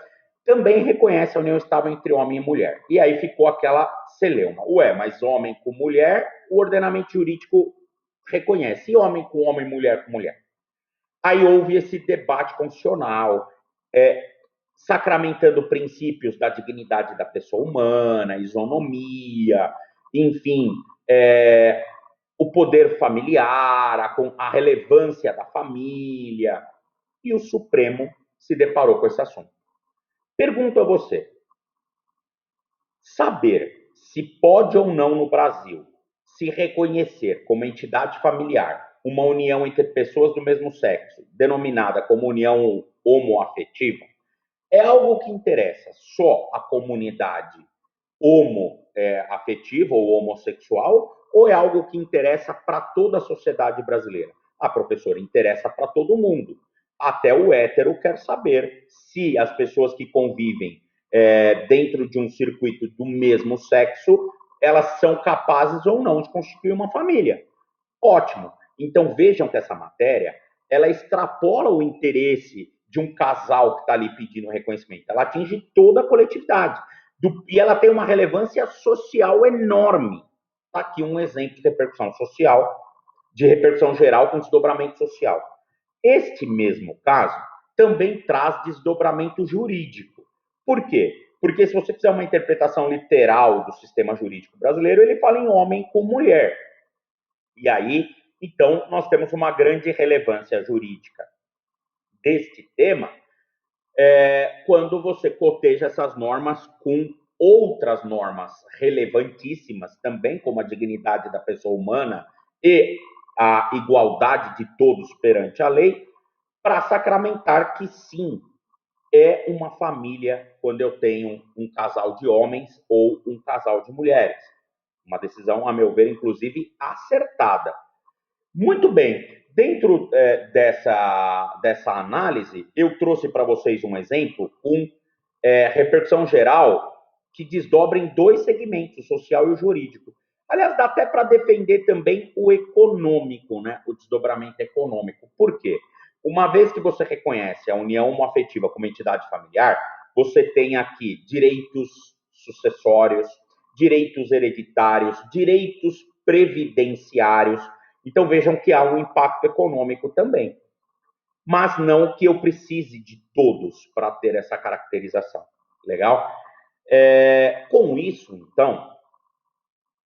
também reconhece a união estável entre homem e mulher. E aí ficou aquela celeuma. Ué, mas homem com mulher, o ordenamento jurídico reconhece. E homem com homem, mulher com mulher? Aí houve esse debate constitucional, sacramentando princípios da dignidade da pessoa humana, isonomia, enfim, o poder familiar, a relevância da família. E o Supremo se deparou com esse assunto. Pergunto a você, saber se pode ou não no Brasil se reconhecer como entidade familiar uma união entre pessoas do mesmo sexo, denominada como união homoafetiva, é algo que interessa só a comunidade homoafetiva ou homossexual, ou é algo que interessa para toda a sociedade brasileira? Ah, professor, interessa para todo mundo. Até o hétero quer saber se as pessoas que convivem dentro de um circuito do mesmo sexo, elas são capazes ou não de constituir uma família. Ótimo. Então vejam que essa matéria, ela extrapola o interesse de um casal que está ali pedindo reconhecimento. Ela atinge toda a coletividade. E ela tem uma relevância social enorme. Está aqui um exemplo de repercussão social, de repercussão geral com desdobramento social. Este mesmo caso também traz desdobramento jurídico. Por quê? Porque se você fizer uma interpretação literal do sistema jurídico brasileiro, ele fala em homem com mulher. E aí, então, nós temos uma grande relevância jurídica deste tema quando você coteja essas normas com outras normas relevantíssimas também, como a dignidade da pessoa humana e a igualdade de todos perante a lei, para sacramentar que sim, é uma família quando eu tenho um casal de homens ou um casal de mulheres. Uma decisão, a meu ver, inclusive, acertada. Muito bem, dentro dessa análise, eu trouxe para vocês um exemplo com repercussão geral que desdobra em 2 segmentos, o social e o jurídico. Aliás, dá até para defender também o econômico, né? O desdobramento econômico. Por quê? Uma vez que você reconhece a união homoafetiva como entidade familiar, você tem aqui direitos sucessórios, direitos hereditários, direitos previdenciários. Então vejam que há um impacto econômico também. Mas não que eu precise de todos para ter essa caracterização. Legal? Com isso, então,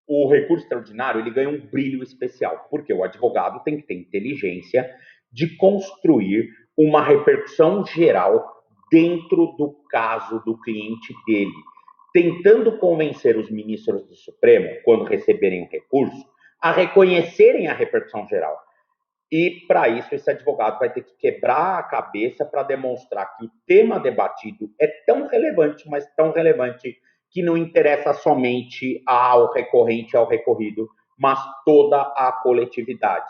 o recurso extraordinário ele ganha um brilho especial, porque o advogado tem que ter inteligência de construir uma repercussão geral dentro do caso do cliente dele, tentando convencer os ministros do Supremo, quando receberem o recurso, a reconhecerem a repercussão geral. E, para isso, esse advogado vai ter que quebrar a cabeça para demonstrar que o tema debatido é tão relevante, mas tão relevante, que não interessa somente ao recorrente, ao recorrido, mas toda a coletividade.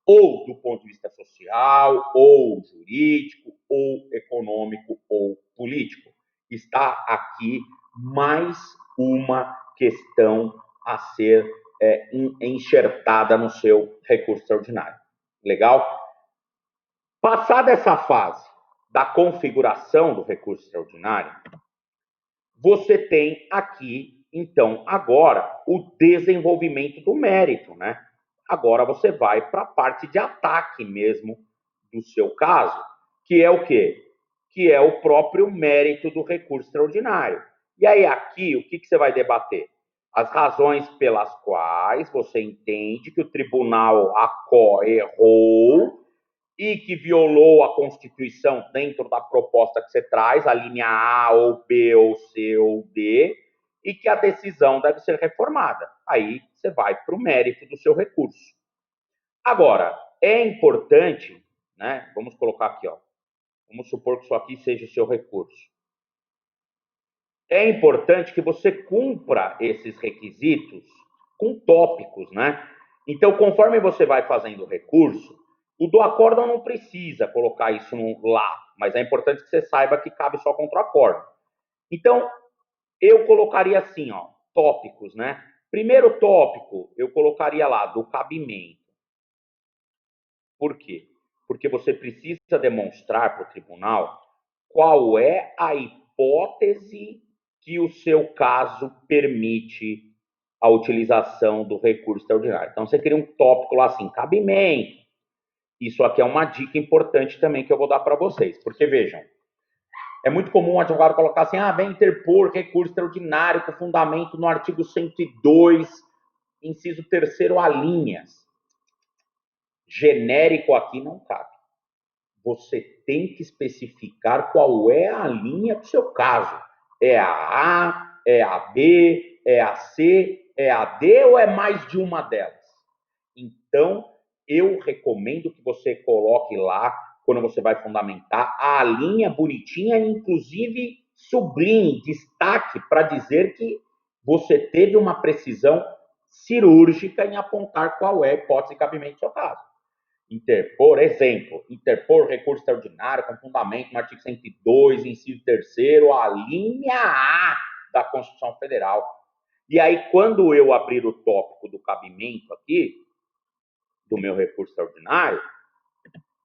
Ou do ponto de vista social, ou jurídico, ou econômico ou político. Está aqui mais uma questão a ser enxertada no seu recurso extraordinário. Legal? Passada essa fase da configuração do recurso extraordinário, você tem aqui, então, agora, o desenvolvimento do mérito, né? Agora você vai para a parte de ataque mesmo do seu caso, que é o quê? Que é o próprio mérito do recurso extraordinário. E aí aqui, o que você vai debater? As razões pelas quais você entende que o tribunal errou e que violou a Constituição dentro da proposta que você traz, a linha A, ou B, ou C, ou D, e que a decisão deve ser reformada. Aí você vai para o mérito do seu recurso. Agora, é importante, né? Vamos colocar aqui, ó. Vamos supor que isso aqui seja o seu recurso. É importante que você cumpra esses requisitos com tópicos, né? Então, conforme você vai fazendo o recurso, o do acórdão não precisa colocar isso lá, mas é importante que você saiba que cabe só contra o acórdão. Então, eu colocaria assim, ó, tópicos, né? Primeiro tópico, eu colocaria lá, do cabimento. Por quê? Porque você precisa demonstrar para o tribunal qual é a hipótese que o seu caso permite a utilização do recurso extraordinário. Então, você cria um tópico lá assim, cabimento. Isso aqui é uma dica importante também que eu vou dar para vocês. Porque, vejam, é muito comum o advogado colocar assim, vem interpor recurso extraordinário com fundamento no artigo 102, inciso 3º, alíneas. Genérico aqui não cabe. Você tem que especificar qual é a linha do seu caso. É a A, é a B, é a C, é a D ou é mais de uma delas? Então, eu recomendo que você coloque lá, quando você vai fundamentar, a linha bonitinha, inclusive sublinhe, destaque, para dizer que você teve uma precisão cirúrgica em apontar qual é a hipótese de cabimento do seu caso. Interpor, exemplo, interpor recurso extraordinário com fundamento no artigo 102, inciso 3º, a linha A da Constituição Federal. E aí, quando eu abrir o tópico do cabimento aqui, do meu recurso extraordinário,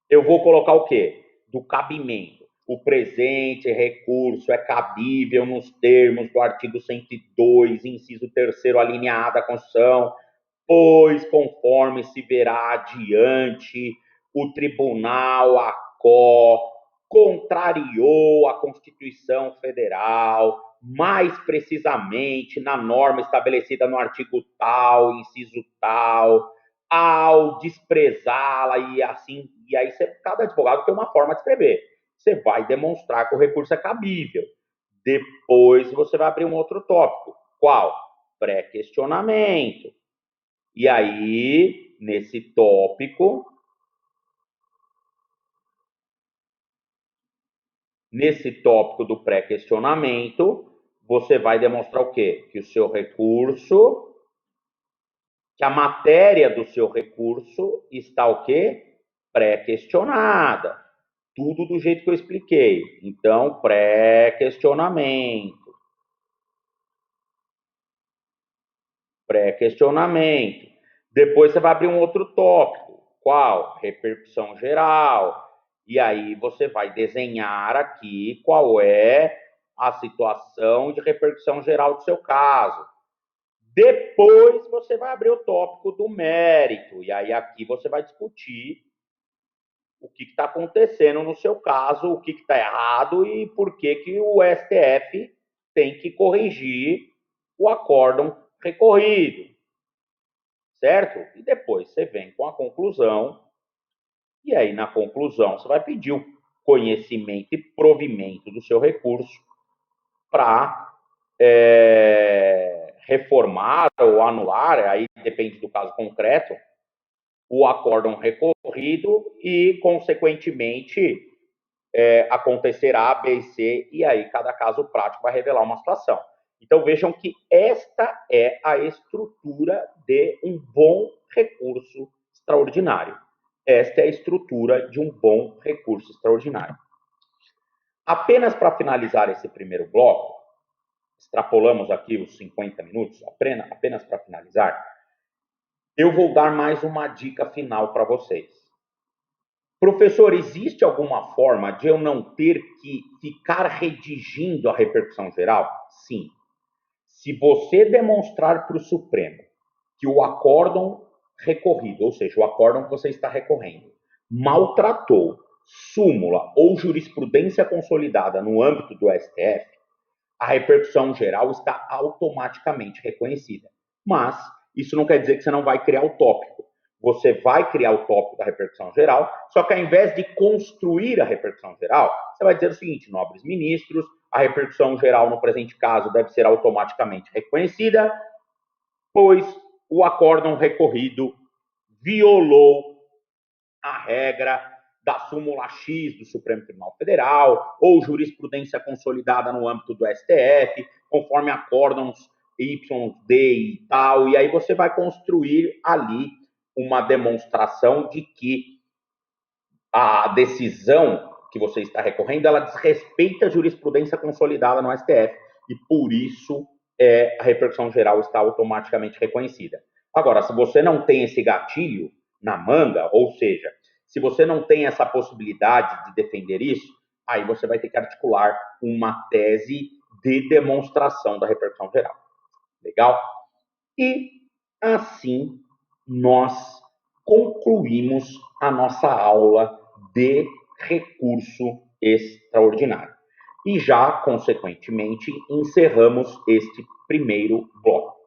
eu vou colocar o quê? Do cabimento. O presente recurso é cabível nos termos do artigo 102, inciso 3º, a linha A da Constituição, pois, conforme se verá adiante, o Tribunal contrariou a Constituição Federal, mais precisamente na norma estabelecida no artigo tal, inciso tal, ao desprezá-la e assim, e aí cada advogado tem uma forma de escrever. Você vai demonstrar que o recurso é cabível. Depois você vai abrir um outro tópico. Qual? Pré-questionamento. E aí, nesse tópico, do pré-questionamento, você vai demonstrar o quê? Que o seu recurso, que a matéria do seu recurso está o quê? Pré-questionada. Tudo do jeito que eu expliquei. Então, pré-questionamento. Pré-questionamento. Depois você vai abrir um outro tópico. Qual? Repercussão geral. E aí você vai desenhar aqui qual é a situação de repercussão geral do seu caso. Depois você vai abrir o tópico do mérito. E aí aqui você vai discutir o que está acontecendo no seu caso, o que está errado e por que o STF tem que corrigir o acórdão recorrido. Certo? E depois você vem com a conclusão, e aí na conclusão você vai pedir o conhecimento e provimento do seu recurso para reformar ou anular, aí depende do caso concreto, o acórdão recorrido e, consequentemente, acontecerá A, B e C, e aí cada caso prático vai revelar uma situação. Então vejam que esta é a estrutura de um bom recurso extraordinário. Esta é a estrutura de um bom recurso extraordinário. Apenas para finalizar esse primeiro bloco, extrapolamos aqui os 50 minutos, apenas para finalizar, eu vou dar mais uma dica final para vocês. Professor, existe alguma forma de eu não ter que ficar redigindo a repercussão geral? Sim. Se você demonstrar para o Supremo que o acórdão recorrido, ou seja, o acórdão que você está recorrendo, maltratou súmula ou jurisprudência consolidada no âmbito do STF, a repercussão geral está automaticamente reconhecida. Mas isso não quer dizer que você não vai criar o tópico. Você vai criar o tópico da repercussão geral, só que ao invés de construir a repercussão geral, você vai dizer o seguinte, nobres ministros, a repercussão geral no presente caso deve ser automaticamente reconhecida, pois o acórdão recorrido violou a regra da súmula X do Supremo Tribunal Federal, ou jurisprudência consolidada no âmbito do STF, conforme acórdãos Y, D e tal, e aí você vai construir ali uma demonstração de que a decisão que você está recorrendo, ela desrespeita a jurisprudência consolidada no STF, e por isso a repercussão geral está automaticamente reconhecida. Agora, se você não tem esse gatilho na manga, ou seja, se você não tem essa possibilidade de defender isso, aí você vai ter que articular uma tese de demonstração da repercussão geral. Legal? E assim nós concluímos a nossa aula de recurso extraordinário. E já, consequentemente, encerramos este primeiro bloco.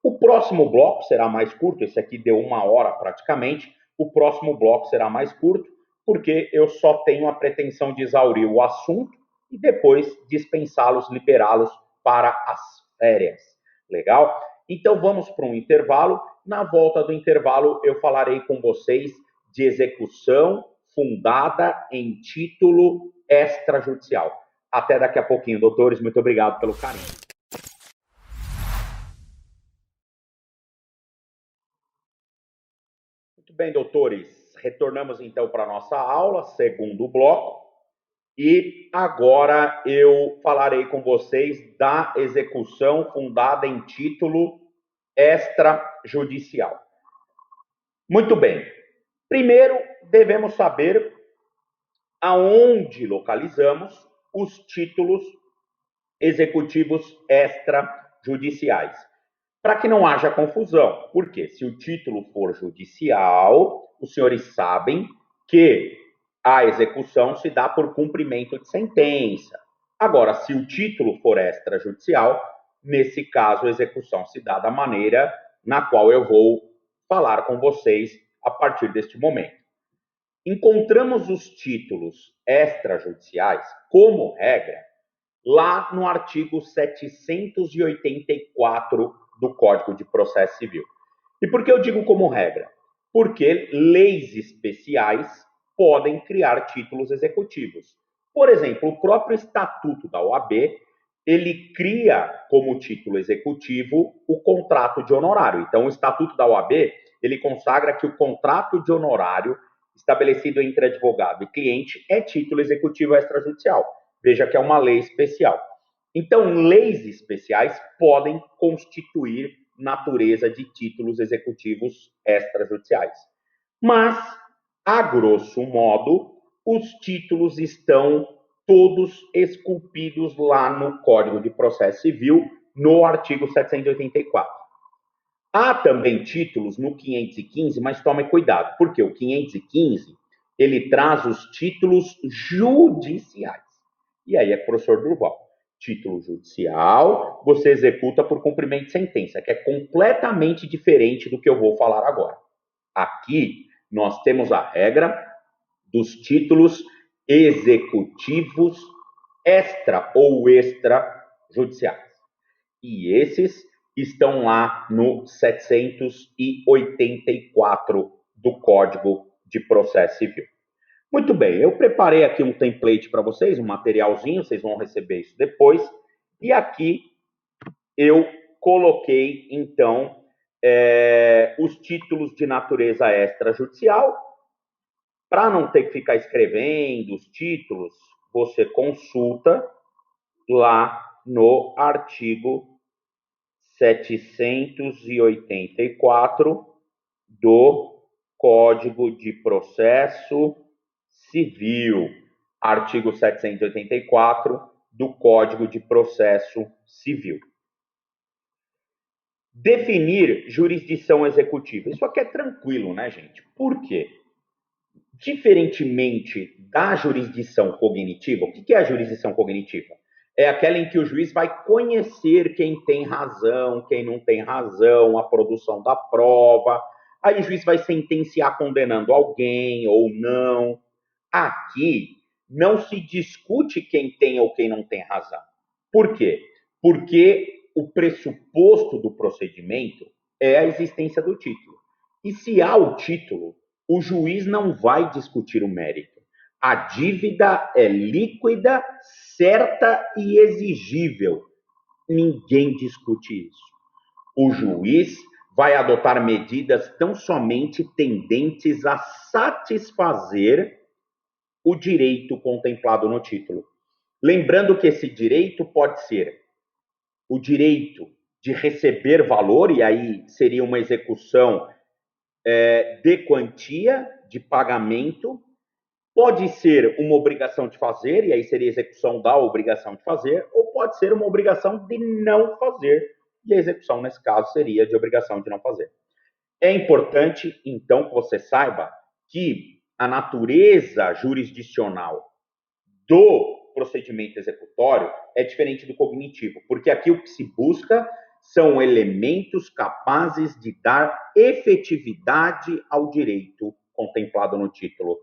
O próximo bloco será mais curto, esse aqui deu 1 hora praticamente. O próximo bloco será mais curto, porque eu só tenho a pretensão de exaurir o assunto e depois dispensá-los, liberá-los para as férias. Legal? Então vamos para um intervalo. Na volta do intervalo, eu falarei com vocês de execução fundada em título extrajudicial. Até daqui a pouquinho, doutores. Muito obrigado pelo carinho. Muito bem, doutores. Retornamos então para a nossa aula, segundo bloco. E agora eu falarei com vocês da execução fundada em título extrajudicial. Muito bem. Primeiro, devemos saber aonde localizamos os títulos executivos extrajudiciais. Para que não haja confusão, porque se o título for judicial, os senhores sabem que a execução se dá por cumprimento de sentença. Agora, se o título for extrajudicial, nesse caso, a execução se dá da maneira na qual eu vou falar com vocês a partir deste momento. Encontramos os títulos extrajudiciais, como regra, lá no artigo 784 do Código de Processo Civil. E por que eu digo como regra? Porque leis especiais podem criar títulos executivos. Por exemplo, o próprio Estatuto da OAB, ele cria como título executivo o contrato de honorário. Então, o Estatuto da OAB, ele consagra que o contrato de honorário estabelecido entre advogado e cliente é título executivo extrajudicial. Veja que é uma lei especial. Então, leis especiais podem constituir natureza de títulos executivos extrajudiciais. Mas, a grosso modo, os títulos estão todos esculpidos lá no Código de Processo Civil, no artigo 784. Há também títulos no 515, mas tome cuidado, porque o 515, ele traz os títulos judiciais. E aí é professor Durval. Título judicial, você executa por cumprimento de sentença, que é completamente diferente do que eu vou falar agora. Aqui, nós temos a regra dos títulos executivos extra ou extrajudiciais. E esses estão lá no 784 do Código de Processo Civil. Muito bem, eu preparei aqui um template para vocês, um materialzinho, vocês vão receber isso depois. E aqui eu coloquei, então, os títulos de natureza extrajudicial, para não ter que ficar escrevendo os títulos, você consulta lá no artigo 784 do Código de Processo Civil. Artigo 784 do Código de Processo Civil. Definir jurisdição executiva. Isso aqui é tranquilo, né, gente? Por quê? Diferentemente da jurisdição cognitiva, o que é a jurisdição cognitiva? É aquela em que o juiz vai conhecer quem tem razão, quem não tem razão, a produção da prova. Aí o juiz vai sentenciar condenando alguém ou não. Aqui não se discute quem tem ou quem não tem razão. Por quê? Porque o pressuposto do procedimento é a existência do título. E se há o título, o juiz não vai discutir o mérito. A dívida é líquida, certa e exigível. Ninguém discute isso. O juiz vai adotar medidas tão somente tendentes a satisfazer o direito contemplado no título. Lembrando que esse direito pode ser o direito de receber valor, e aí seria uma execução de quantia, de pagamento, pode ser uma obrigação de fazer, e aí seria a execução da obrigação de fazer, ou pode ser uma obrigação de não fazer, e a execução, nesse caso, seria de obrigação de não fazer. É importante, então, que você saiba que a natureza jurisdicional do procedimento executório é diferente do cognitivo, porque aqui o que se busca são elementos capazes de dar efetividade ao direito contemplado no título,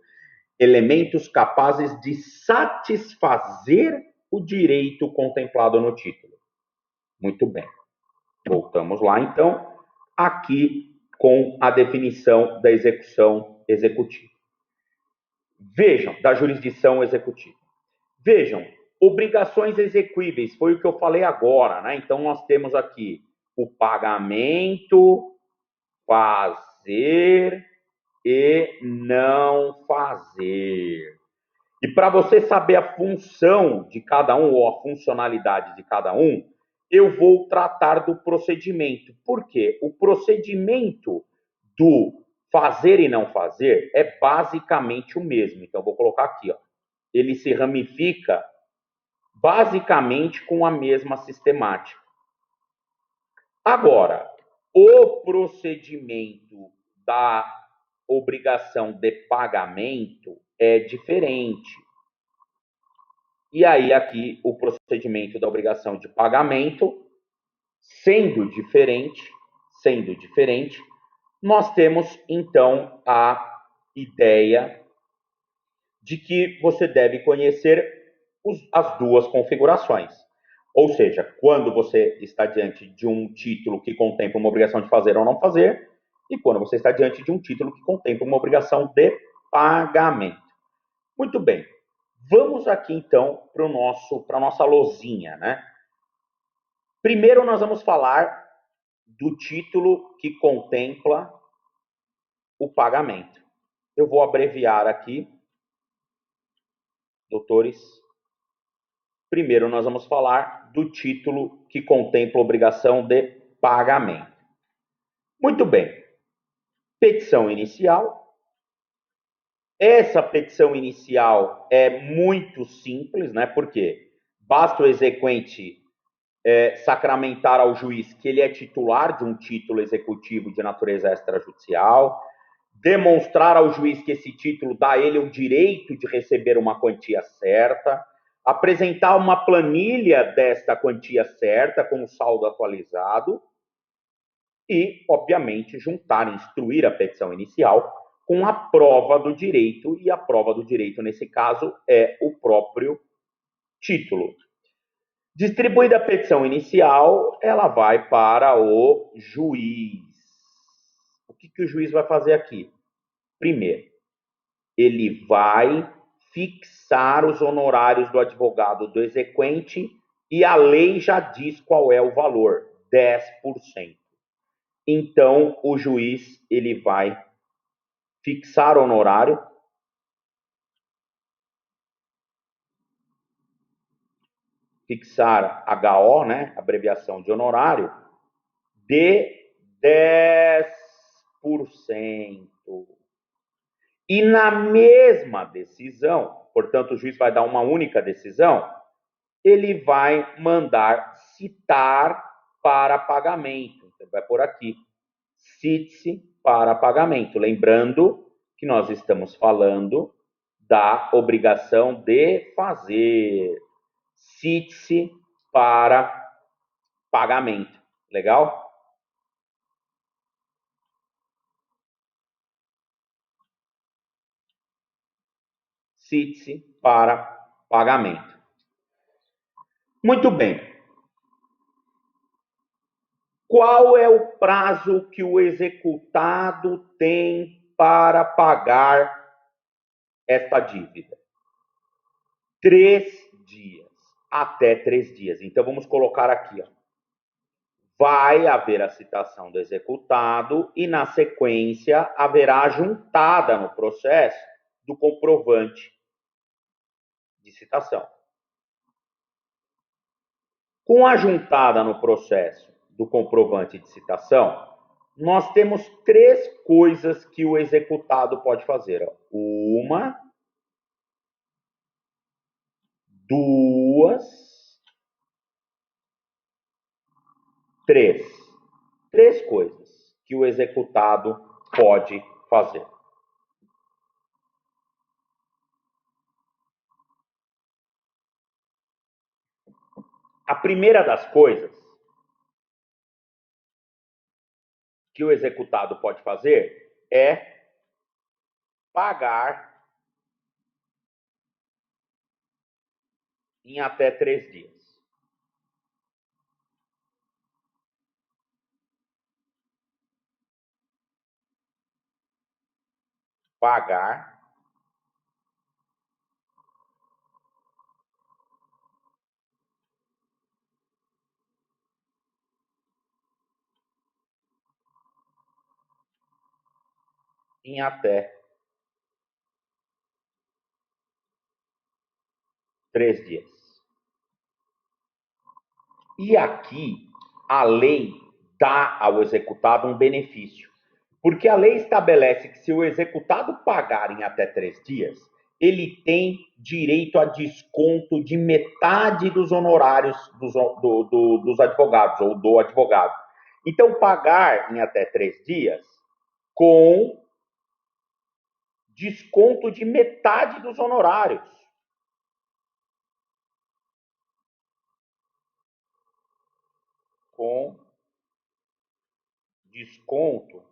elementos capazes de satisfazer o direito contemplado no título. Muito bem. Voltamos lá, então, aqui com a definição da execução executiva. Vejam, da jurisdição executiva. Vejam, obrigações exequíveis, foi o que eu falei agora, né? Então, nós temos aqui o pagamento, fazer e não fazer. E para você saber a função de cada um, ou a funcionalidade de cada um, eu vou tratar do procedimento. Por quê? O procedimento do fazer e não fazer é basicamente o mesmo. Então, vou colocar aqui, ó. Ele se ramifica basicamente com a mesma sistemática. Agora, o procedimento da obrigação de pagamento é diferente. E aí, aqui, o procedimento da obrigação de pagamento, sendo diferente, nós temos, então, a ideia de que você deve conhecer as duas configurações. Ou seja, quando você está diante de um título que contempla uma obrigação de fazer ou não fazer, e quando você está diante de um título que contempla uma obrigação de pagamento. Muito bem. Vamos aqui, então, para a nossa lousinha, né? Primeiro, nós vamos falar do título que contempla o pagamento. Eu vou abreviar aqui, doutores. Primeiro, nós vamos falar do título que contempla a obrigação de pagamento. Muito bem. Petição inicial. Essa petição inicial é muito simples, né? Porque basta o exequente sacramentar ao juiz que ele é titular de um título executivo de natureza extrajudicial, demonstrar ao juiz que esse título dá a ele o direito de receber uma quantia certa, apresentar uma planilha desta quantia certa com o saldo atualizado e, obviamente, instruir a petição inicial com a prova do direito, e a prova do direito, nesse caso, é o próprio título. Distribuída a petição inicial, ela vai para o juiz. O que o juiz vai fazer aqui? Primeiro, ele vai fixar os honorários do advogado do exequente, e a lei já diz qual é o valor, 10%. Então, o juiz ele vai fixar o honorário fixar HO, né, abreviação de honorário, de 10%. E na mesma decisão, portanto, o juiz vai dar uma única decisão, ele vai mandar citar para pagamento. Ele vai por aqui, cite-se para pagamento. Lembrando que nós estamos falando da obrigação de fazer. Cite-se para pagamento. Legal? Cite-se para pagamento. Muito bem. Qual é o prazo que o executado tem para pagar esta dívida? 3 dias. Até 3 dias. Então, vamos colocar aqui, ó. Vai haver a citação do executado e, na sequência, haverá juntada no processo do comprovante de citação. Com a juntada no processo do comprovante de citação, nós temos 3 coisas que o executado pode fazer. 1, 2, 3. 3 coisas que o executado pode fazer. A primeira das coisas que o executado pode fazer é pagar em até 3 dias. Pagar em até 3 dias. E aqui a lei dá ao executado um benefício, porque a lei estabelece que se o executado pagar em até 3 dias, ele tem direito a desconto de metade dos honorários dos advogados, ou do advogado. Então, pagar em até 3 dias com desconto de metade dos honorários. Com desconto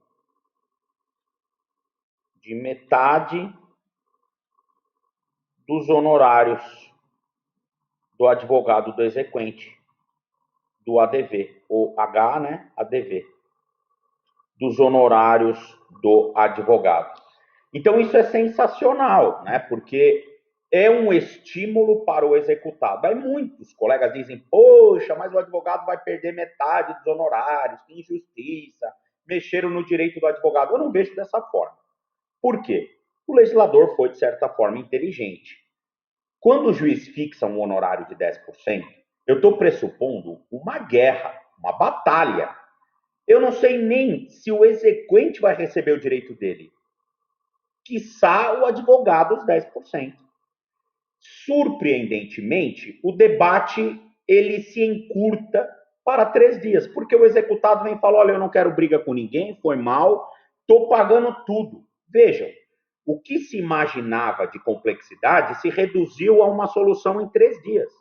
de metade dos honorários do advogado do exequente, do ADV, ou H, né? ADV, dos honorários do advogado. Então, isso é sensacional, né? Porque é um estímulo para o executado. Aí muitos colegas dizem, poxa, mas o advogado vai perder metade dos honorários, que injustiça, mexeram no direito do advogado. Eu não vejo dessa forma. Por quê? O legislador foi, de certa forma, inteligente. Quando o juiz fixa um honorário de 10%, eu estou pressupondo uma guerra, uma batalha. Eu não sei nem se o exequente vai receber o direito dele. Quiçá o advogado os 10%. Surpreendentemente, o debate ele se encurta para 3 dias, porque o executado vem e fala, olha, eu não quero briga com ninguém, foi mal, estou pagando tudo. Vejam, o que se imaginava de complexidade se reduziu a uma solução em 3 dias.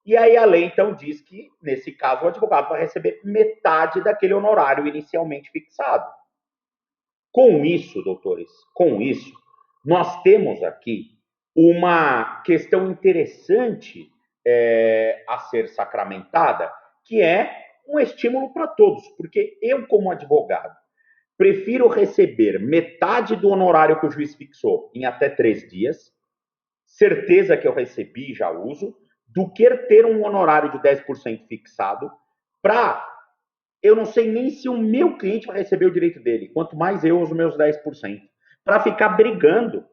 E aí a lei, então, diz que, nesse caso, o advogado vai receber metade daquele honorário inicialmente fixado. Com isso, doutores, com isso, nós temos aqui uma questão interessante a ser sacramentada, que é um estímulo para todos, porque eu, como advogado, prefiro receber metade do honorário que o juiz fixou em até 3 dias, certeza que eu recebi e já uso, do que ter um honorário de 10% fixado para... Eu não sei nem se o meu cliente vai receber o direito dele, quanto mais eu os meus 10%, para ficar brigando.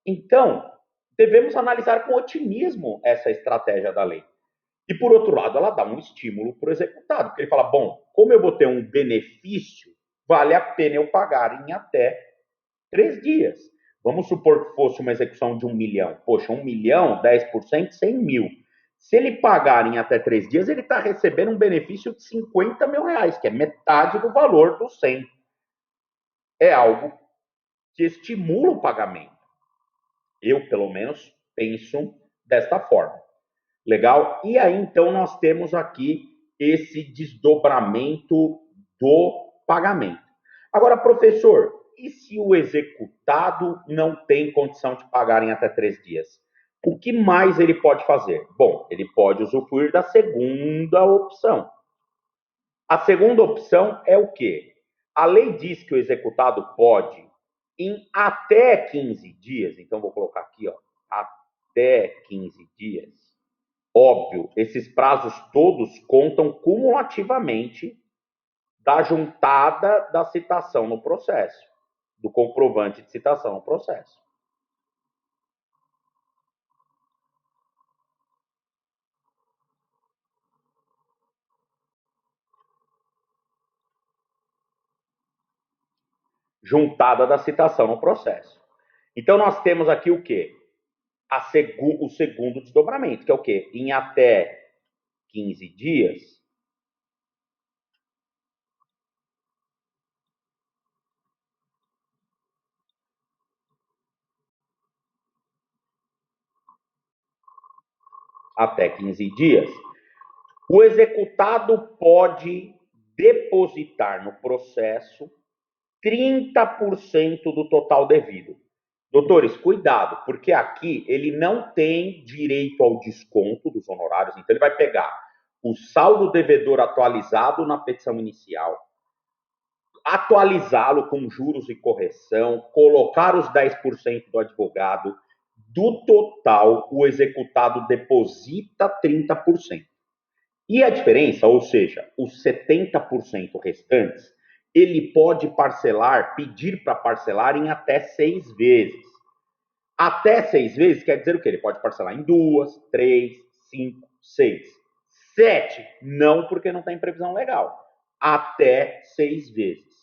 Então, devemos analisar com otimismo essa estratégia da lei. E, por outro lado, ela dá um estímulo para o executado, porque ele fala, bom, como eu vou ter um benefício, vale a pena eu pagar em até 3 dias. Vamos supor que fosse uma execução de 1 milhão. Poxa, 1 milhão, 10%, 100 mil. Se ele pagar em até 3 dias, ele está recebendo um benefício de 50 mil reais, que é metade do valor dos 100. É algo que estimula o pagamento. Eu, pelo menos, penso desta forma. Legal? E aí, então, nós temos aqui esse desdobramento do pagamento. Agora, professor, e se o executado não tem condição de pagar em até 3 dias? O que mais ele pode fazer? Bom, ele pode usufruir da segunda opção. A segunda opção é o quê? A lei diz que o executado pode, em até 15 dias, então vou colocar aqui, ó, até 15 dias. Óbvio, esses prazos todos contam cumulativamente da juntada da citação no processo, do comprovante de citação no processo. Juntada da citação no processo. Então, nós temos aqui o quê? O segundo desdobramento, que é o quê? Em até 15 dias, até 15 dias, o executado pode depositar no processo 30% do total devido. Doutores, cuidado, porque aqui ele não tem direito ao desconto dos honorários, então ele vai pegar o saldo devedor atualizado na petição inicial, atualizá-lo com juros e correção, colocar os 10% do advogado, do total, o executado deposita 30%. E a diferença, ou seja, os 70% restantes, ele pode parcelar, pedir para parcelar em até 6 vezes. Até 6 vezes quer dizer o quê? Ele pode parcelar em 2, 3, 5, 6. 7, não, porque não tem previsão legal. Até 6 vezes.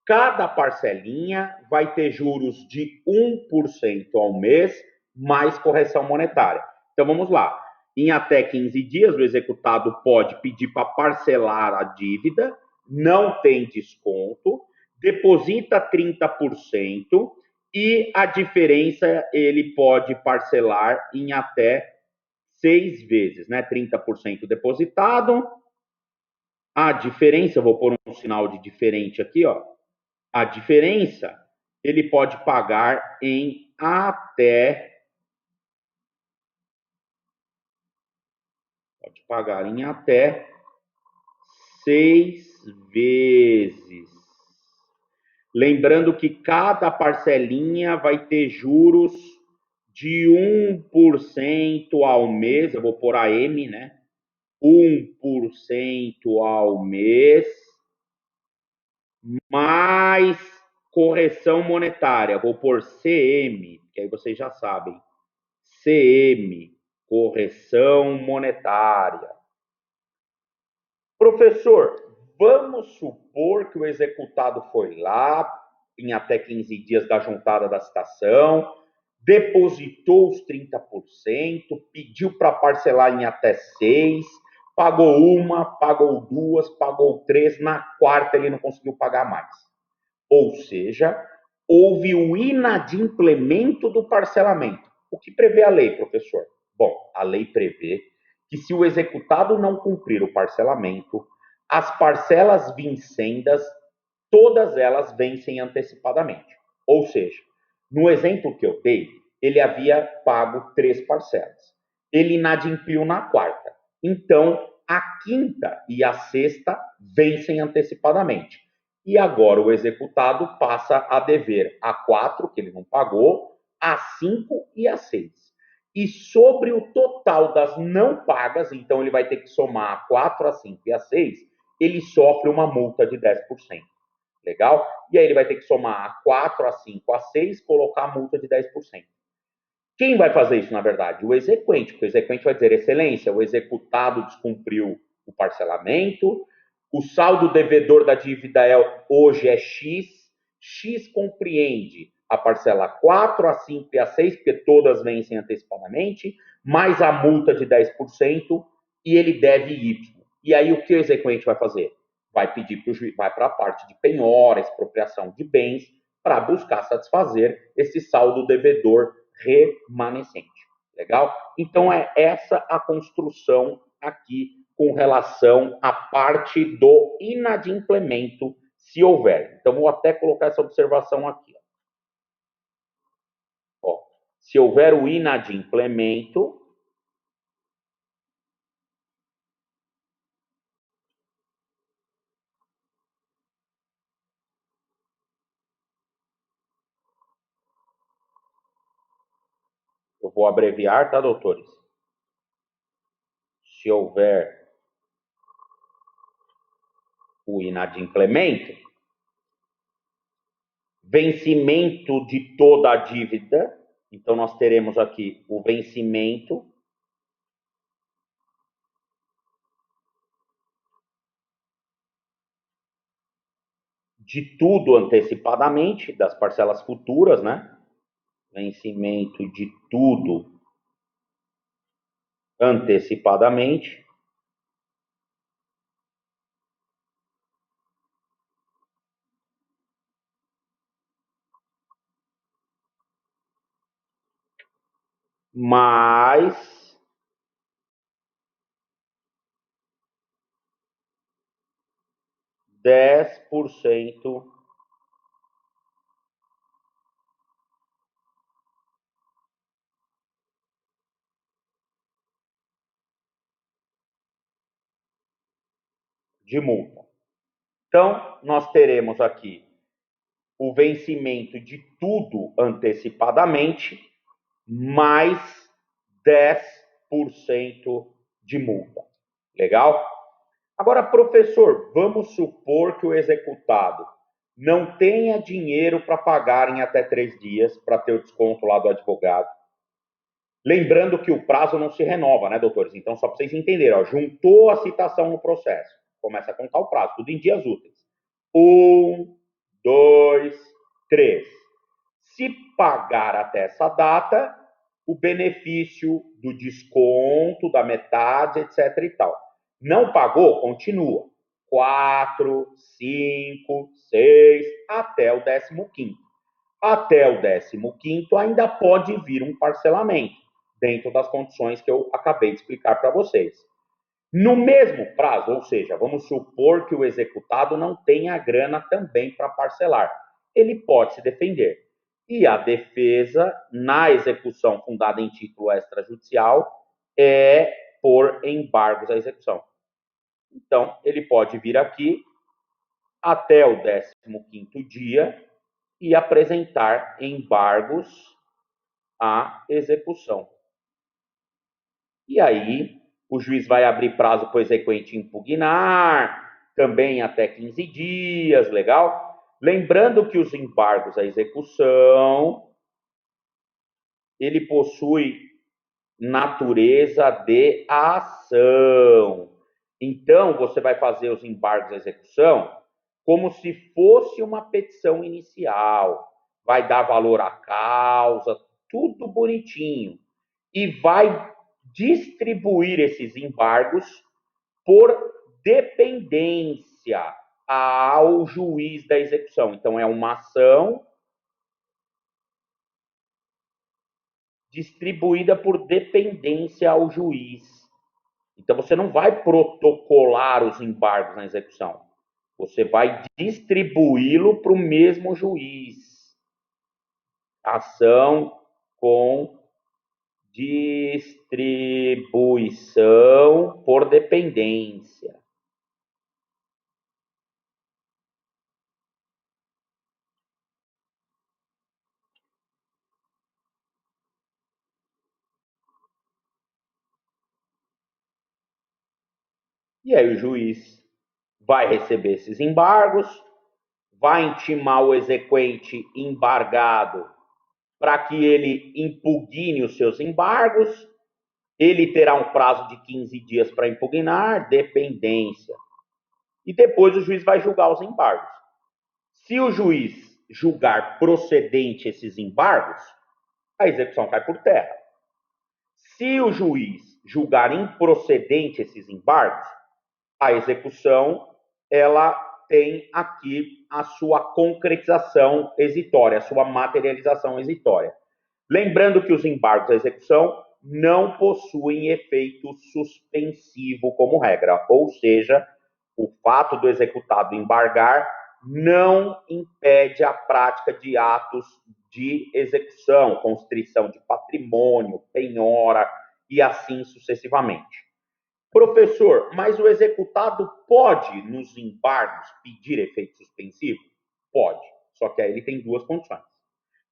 Cada parcelinha vai ter juros de 1% ao mês, mais correção monetária. Então vamos lá. Em até 15 dias, o executado pode pedir para parcelar a dívida, não tem desconto, deposita 30% e a diferença ele pode parcelar em até 6 vezes, né? 30% depositado, a diferença, eu vou pôr um sinal de diferente aqui, ó. A diferença ele pode pagar em até 6 vezes. Lembrando que cada parcelinha vai ter juros de 1% ao mês, eu vou pôr a M, né? 1% ao mês, mais correção monetária, vou pôr CM, que aí vocês já sabem. CM, correção monetária. Professor, vamos supor que o executado foi lá, em até 15 dias da juntada da citação, depositou os 30%, pediu para parcelar em até 6, pagou uma, pagou duas, pagou três, na quarta ele não conseguiu pagar mais. Ou seja, houve o inadimplemento do parcelamento. O que prevê a lei, professor? Bom, a lei prevê que se o executado não cumprir o parcelamento, as parcelas vincendas, todas elas vencem antecipadamente. Ou seja, no exemplo que eu dei, ele havia pago 3 parcelas. Ele inadimpliu na quarta. Então, a quinta e a sexta vencem antecipadamente. E agora o executado passa a dever a 4, que ele não pagou, a 5 e a 6. E sobre o total das não pagas, então ele vai ter que somar a 4, a 5 e a 6, ele sofre uma multa de 10%. Legal? E aí ele vai ter que somar a 4, a 5, a 6, colocar a multa de 10%. Quem vai fazer isso, na verdade? O exequente, porque o exequente vai dizer, excelência, o executado descumpriu o parcelamento, o saldo devedor da dívida hoje é X, X compreende a parcela 4, a 5 e a 6, porque todas vencem antecipadamente, mais a multa de 10%, e ele deve Y. E aí o que o exequente vai fazer? Vai pedir para o juiz, vai para a parte de penhora, expropriação de bens, para buscar satisfazer esse saldo devedor remanescente. Legal? Então é essa a construção aqui com relação à parte do inadimplemento, se houver. Então vou até colocar essa observação aqui. Ó, se houver o inadimplemento, eu vou abreviar, tá, doutores? Se houver o inadimplemento, vencimento de toda a dívida, então nós teremos aqui o vencimento de tudo antecipadamente, das parcelas futuras, né? Vencimento de tudo antecipadamente, mais 10% de multa. Então, nós teremos aqui o vencimento de tudo antecipadamente, mais 10% de multa. Legal? Agora, professor, vamos supor que o executado não tenha dinheiro para pagar em até 3 dias, para ter o desconto lá do advogado. Lembrando que o prazo não se renova, né, doutores? Então, só para vocês entenderem, ó, juntou a citação no processo, começa a contar o prazo, tudo em dias úteis. 1, 2, 3. Se pagar até essa data, o benefício do desconto, da metade, etc. e tal. Não pagou? Continua. 4, 5, 6, até o 15º. Até o 15º ainda pode vir um parcelamento, dentro das condições que eu acabei de explicar para vocês. No mesmo prazo, ou seja, vamos supor que o executado não tenha grana também para parcelar. Ele pode se defender. E a defesa, na execução fundada em título extrajudicial, é por embargos à execução. Então, ele pode vir aqui até o 15º dia e apresentar embargos à execução. E aí, o juiz vai abrir prazo para o exequente impugnar, também até 15 dias, legal? Lembrando que os embargos à execução, ele possui natureza de ação. Então, você vai fazer os embargos à execução como se fosse uma petição inicial. Vai dar valor à causa, tudo bonitinho. E vai distribuir esses embargos por dependência ao juiz da execução. Então, é uma ação distribuída por dependência ao juiz. Então, você não vai protocolar os embargos na execução. Você vai distribuí-lo para o mesmo juiz. Ação com distribuição por dependência. E aí o juiz vai receber esses embargos, vai intimar o exequente embargado para que ele impugne os seus embargos. Ele terá um prazo de 15 dias para impugnar, dependência. E depois o juiz vai julgar os embargos. Se o juiz julgar procedente esses embargos, a execução cai por terra. Se o juiz julgar improcedente esses embargos, a execução ela tem aqui a sua concretização exitória, a sua materialização exitória. Lembrando que os embargos da execução não possuem efeito suspensivo como regra, ou seja, o fato do executado embargar não impede a prática de atos de execução, constrição de patrimônio, penhora e assim sucessivamente. Professor, mas o executado pode, nos embargos, pedir efeito suspensivo? Pode, só que aí ele tem duas condições.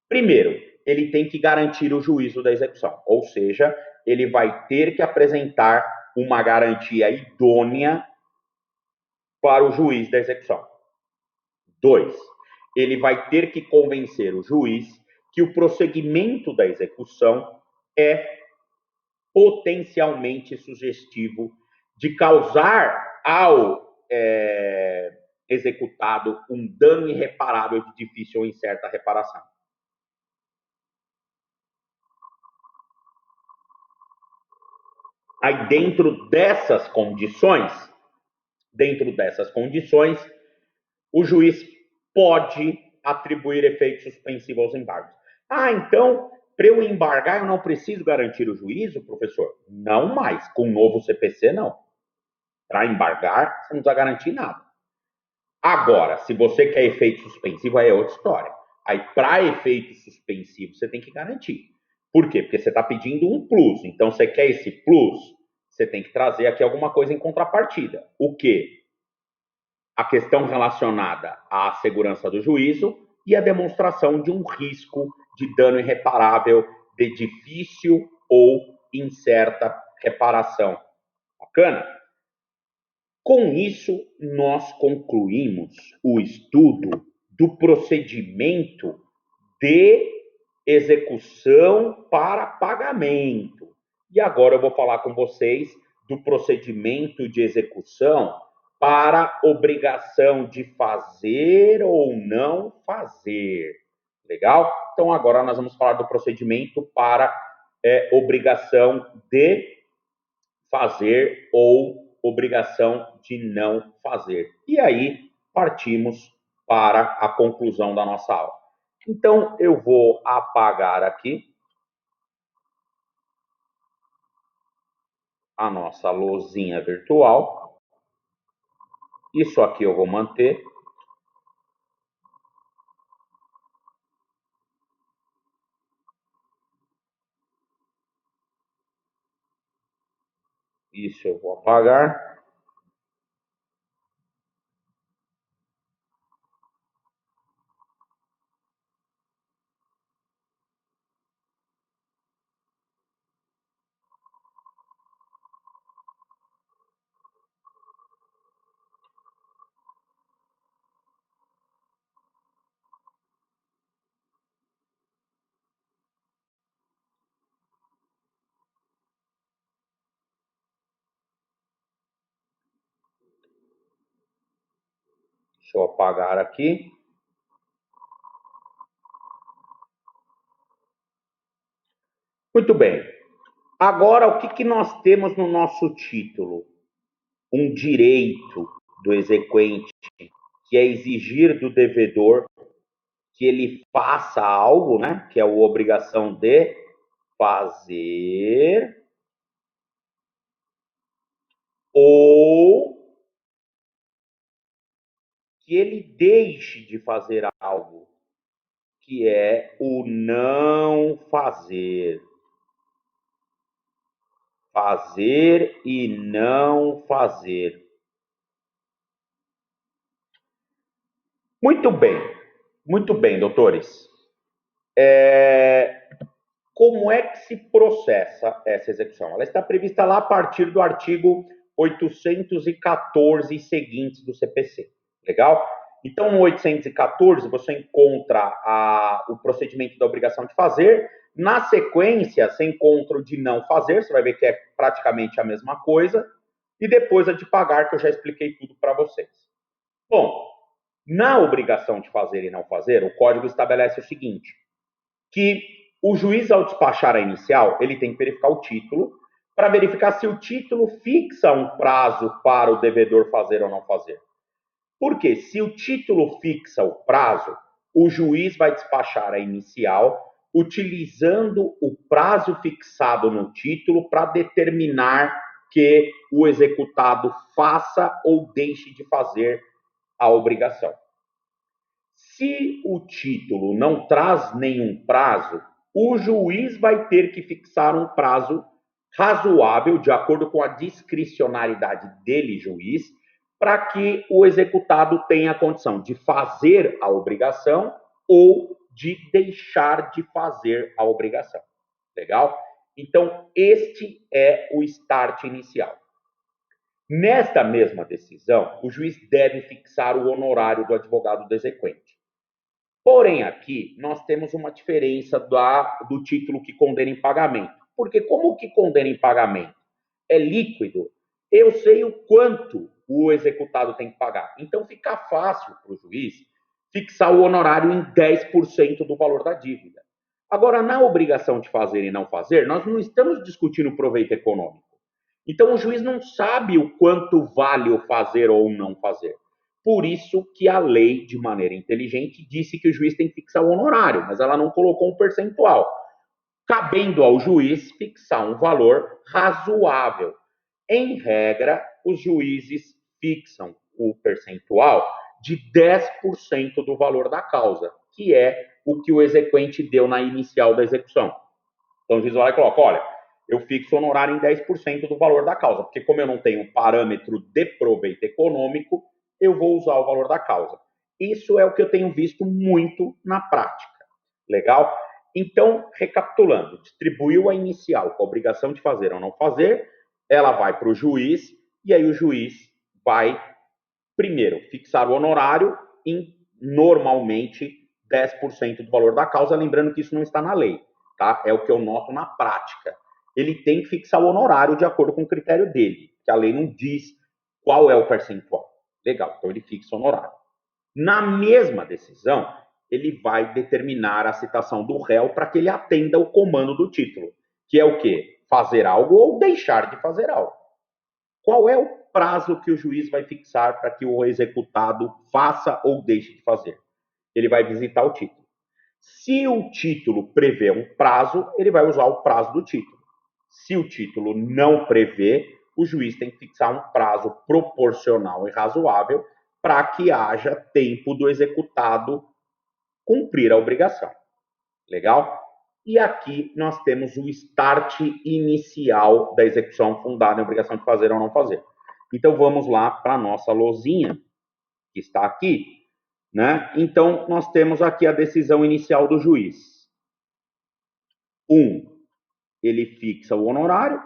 Primeiro, ele tem que garantir o juízo da execução, ou seja, ele vai ter que apresentar uma garantia idônea para o juiz da execução. 2, ele vai ter que convencer o juiz que o prosseguimento da execução é potencialmente sugestivo de causar ao executado um dano irreparável de difícil ou incerta reparação. Aí, dentro dessas condições, o juiz pode atribuir efeito suspensivo aos embargos. Ah, então, para eu embargar, eu não preciso garantir o juízo, professor? Não mais. Com o novo CPC, não. Para embargar, você não precisa garantir nada. Agora, se você quer efeito suspensivo, aí é outra história. Aí, para efeito suspensivo, você tem que garantir. Por quê? Porque você está pedindo um plus. Então, você quer esse plus, você tem que trazer aqui alguma coisa em contrapartida. O quê? A questão relacionada à segurança do juízo e a demonstração de um risco de dano irreparável de difícil ou incerta reparação. Bacana? Com isso, nós concluímos o estudo do procedimento de execução para pagamento. E agora eu vou falar com vocês do procedimento de execução para obrigação de fazer ou não fazer. Legal? Então agora nós vamos falar do procedimento para obrigação de fazer ou obrigação de não fazer. E aí partimos para a conclusão da nossa aula. Então eu vou apagar aqui a nossa lousinha virtual. Isso aqui eu vou manter. Isso eu vou apagar. Deixa eu apagar aqui. Muito bem. Agora, o que nós temos no nosso título? Um direito do exequente, que é exigir do devedor que ele faça algo, né? Que é a obrigação de fazer ou que ele deixe de fazer algo, que é o não fazer. Fazer e não fazer. Muito bem, doutores. Como é que se processa essa execução? Ela está prevista lá a partir do artigo 814 e seguintes do CPC. Legal? Então, no 814, você encontra o procedimento da obrigação de fazer. Na sequência, você encontra o de não fazer, você vai ver que é praticamente a mesma coisa. E depois a de pagar, que eu já expliquei tudo para vocês. Bom, na obrigação de fazer e não fazer, o código estabelece o seguinte, que o juiz, ao despachar a inicial, ele tem que verificar o título, para verificar se o título fixa um prazo para o devedor fazer ou não fazer. Porque se o título fixa o prazo, o juiz vai despachar a inicial utilizando o prazo fixado no título para determinar que o executado faça ou deixe de fazer a obrigação. Se o título não traz nenhum prazo, o juiz vai ter que fixar um prazo razoável, de acordo com a discricionariedade dele, juiz, para que o executado tenha a condição de fazer a obrigação ou de deixar de fazer a obrigação. Legal? Então, este é o start inicial. Nesta mesma decisão, o juiz deve fixar o honorário do advogado do exequente. Porém, aqui nós temos uma diferença do título que condena em pagamento. Porque como que condena em pagamento é líquido, eu sei o quanto o executado tem que pagar. Então fica fácil para o juiz fixar o honorário em 10% do valor da dívida. Agora, na obrigação de fazer e não fazer, nós não estamos discutindo proveito econômico. Então o juiz não sabe o quanto vale o fazer ou não fazer. Por isso que a lei, de maneira inteligente, disse que o juiz tem que fixar o honorário, mas ela não colocou um percentual, cabendo ao juiz fixar um valor razoável. Em regra, os juízes fixam o percentual de 10% do valor da causa, que é o que o exequente deu na inicial da execução. Então o juiz vai lá e coloca, olha, eu fixo o honorário em 10% do valor da causa, porque como eu não tenho um parâmetro de proveito econômico, eu vou usar o valor da causa. Isso é o que eu tenho visto muito na prática. Legal? Então, recapitulando, distribuiu a inicial com a obrigação de fazer ou não fazer, ela vai para o juiz, e aí o juiz vai, primeiro, fixar o honorário em, normalmente, 10% do valor da causa, lembrando que isso não está na lei, tá? É o que eu noto na prática. Ele tem que fixar o honorário de acordo com o critério dele, que a lei não diz qual é o percentual. Legal, então ele fixa o honorário. Na mesma decisão, ele vai determinar a citação do réu para que ele atenda o comando do título, que é o quê? Fazer algo ou deixar de fazer algo. Qual é o prazo que o juiz vai fixar para que o executado faça ou deixe de fazer? Ele vai visitar o título. Se o título prevê um prazo, ele vai usar o prazo do título. Se o título não prevê, o juiz tem que fixar um prazo proporcional e razoável para que haja tempo do executado cumprir a obrigação. Legal? E aqui nós temos o start inicial da execução fundada em obrigação de fazer ou não fazer. Então vamos lá para a nossa lousinha, que está aqui, né? Então nós temos aqui a decisão inicial do juiz. Ele fixa o honorário.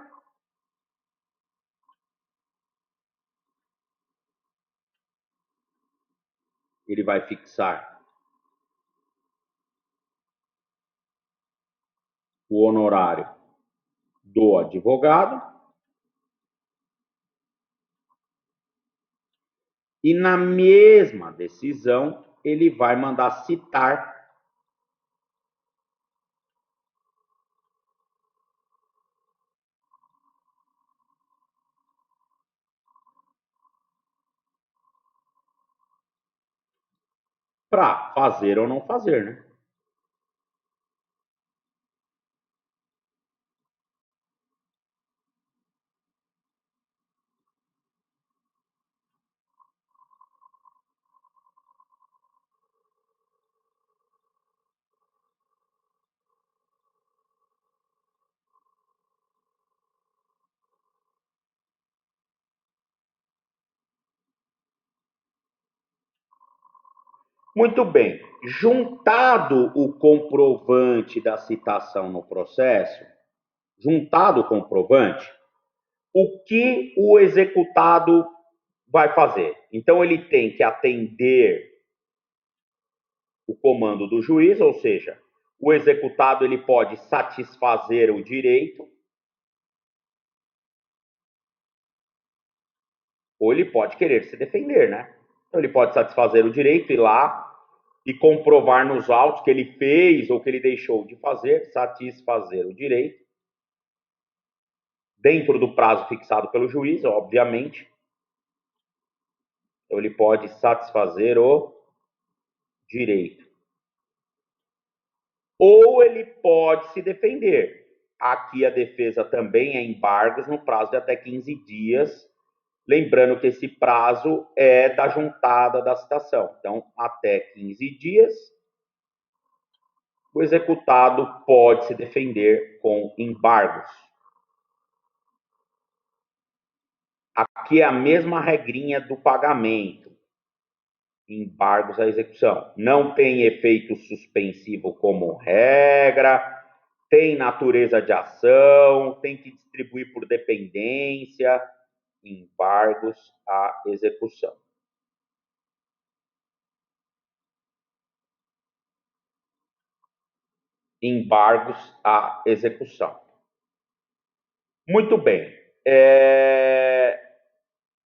Ele vai fixar o honorário do advogado. E na mesma decisão, ele vai mandar citar para fazer ou não fazer, né? Muito bem. Juntado o comprovante da citação no processo, juntado o comprovante, o que o executado vai fazer? Então, ele tem que atender o comando do juiz, ou seja, o executado ele pode satisfazer o direito ou ele pode querer se defender, né? Então ele pode satisfazer o direito, ir lá e comprovar nos autos que ele fez ou que ele deixou de fazer, satisfazer o direito, dentro do prazo fixado pelo juiz, obviamente. Então ele pode satisfazer o direito. Ou ele pode se defender. Aqui a defesa também é embargos no prazo de até 15 dias, lembrando que esse prazo é da juntada da citação. Então, até 15 dias, o executado pode se defender com embargos. Aqui é a mesma regrinha do pagamento. Embargos à execução. Não tem efeito suspensivo como regra, tem natureza de ação, tem que distribuir por dependência, embargos à execução. Embargos à execução. Muito bem.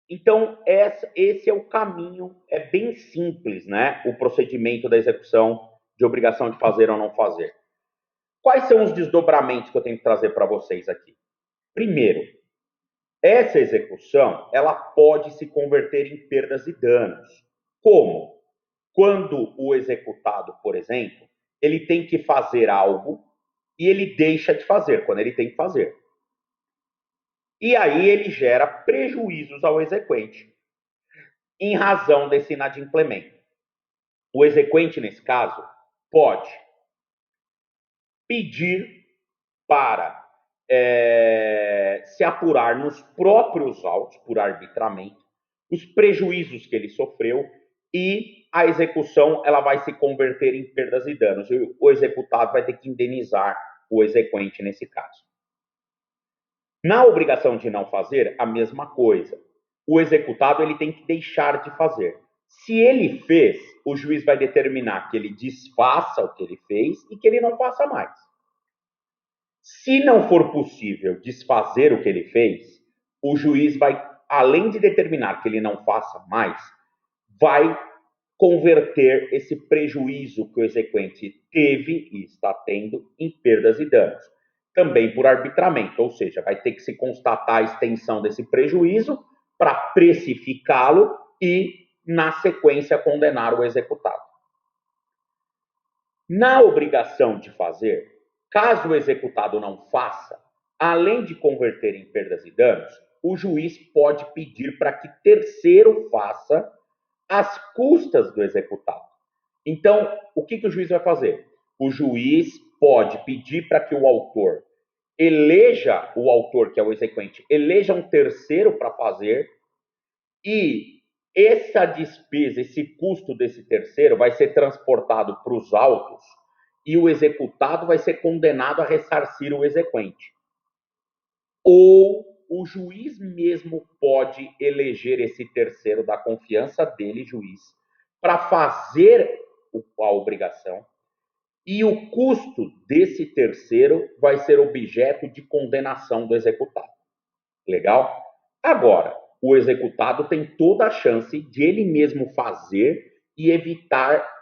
Então, esse é o caminho, é bem simples, né? O procedimento da execução de obrigação de fazer ou não fazer. Quais são os desdobramentos que eu tenho que trazer para vocês aqui? Primeiro, essa execução, ela pode se converter em perdas e danos. Como? Quando o executado, por exemplo, ele tem que fazer algo e ele deixa de fazer, quando ele tem que fazer. E aí ele gera prejuízos ao exequente, em razão desse inadimplemento. O exequente, nesse caso, pode pedir para se apurar nos próprios autos, por arbitramento, os prejuízos que ele sofreu e a execução ela vai se converter em perdas e danos. E o executado vai ter que indenizar o exequente nesse caso. Na obrigação de não fazer, a mesma coisa. O executado ele tem que deixar de fazer. Se ele fez, o juiz vai determinar que ele desfaça o que ele fez e que ele não faça mais. Se não for possível desfazer o que ele fez, o juiz vai, além de determinar que ele não faça mais, vai converter esse prejuízo que o exequente teve e está tendo em perdas e danos. Também por arbitramento, ou seja, vai ter que se constatar a extensão desse prejuízo para precificá-lo e, na sequência, condenar o executado. Na obrigação de fazer, caso o executado não faça, além de converter em perdas e danos, o juiz pode pedir para que terceiro faça às custas do executado. Então, o que o juiz vai fazer? O juiz pode pedir para que o autor eleja, o autor, que é o exequente, eleja um terceiro para fazer e essa despesa, esse custo desse terceiro vai ser transportado para os autos e o executado vai ser condenado a ressarcir o exequente. Ou o juiz mesmo pode eleger esse terceiro da confiança dele, juiz, para fazer a obrigação e o custo desse terceiro vai ser objeto de condenação do executado. Legal? Agora, o executado tem toda a chance de ele mesmo fazer e evitar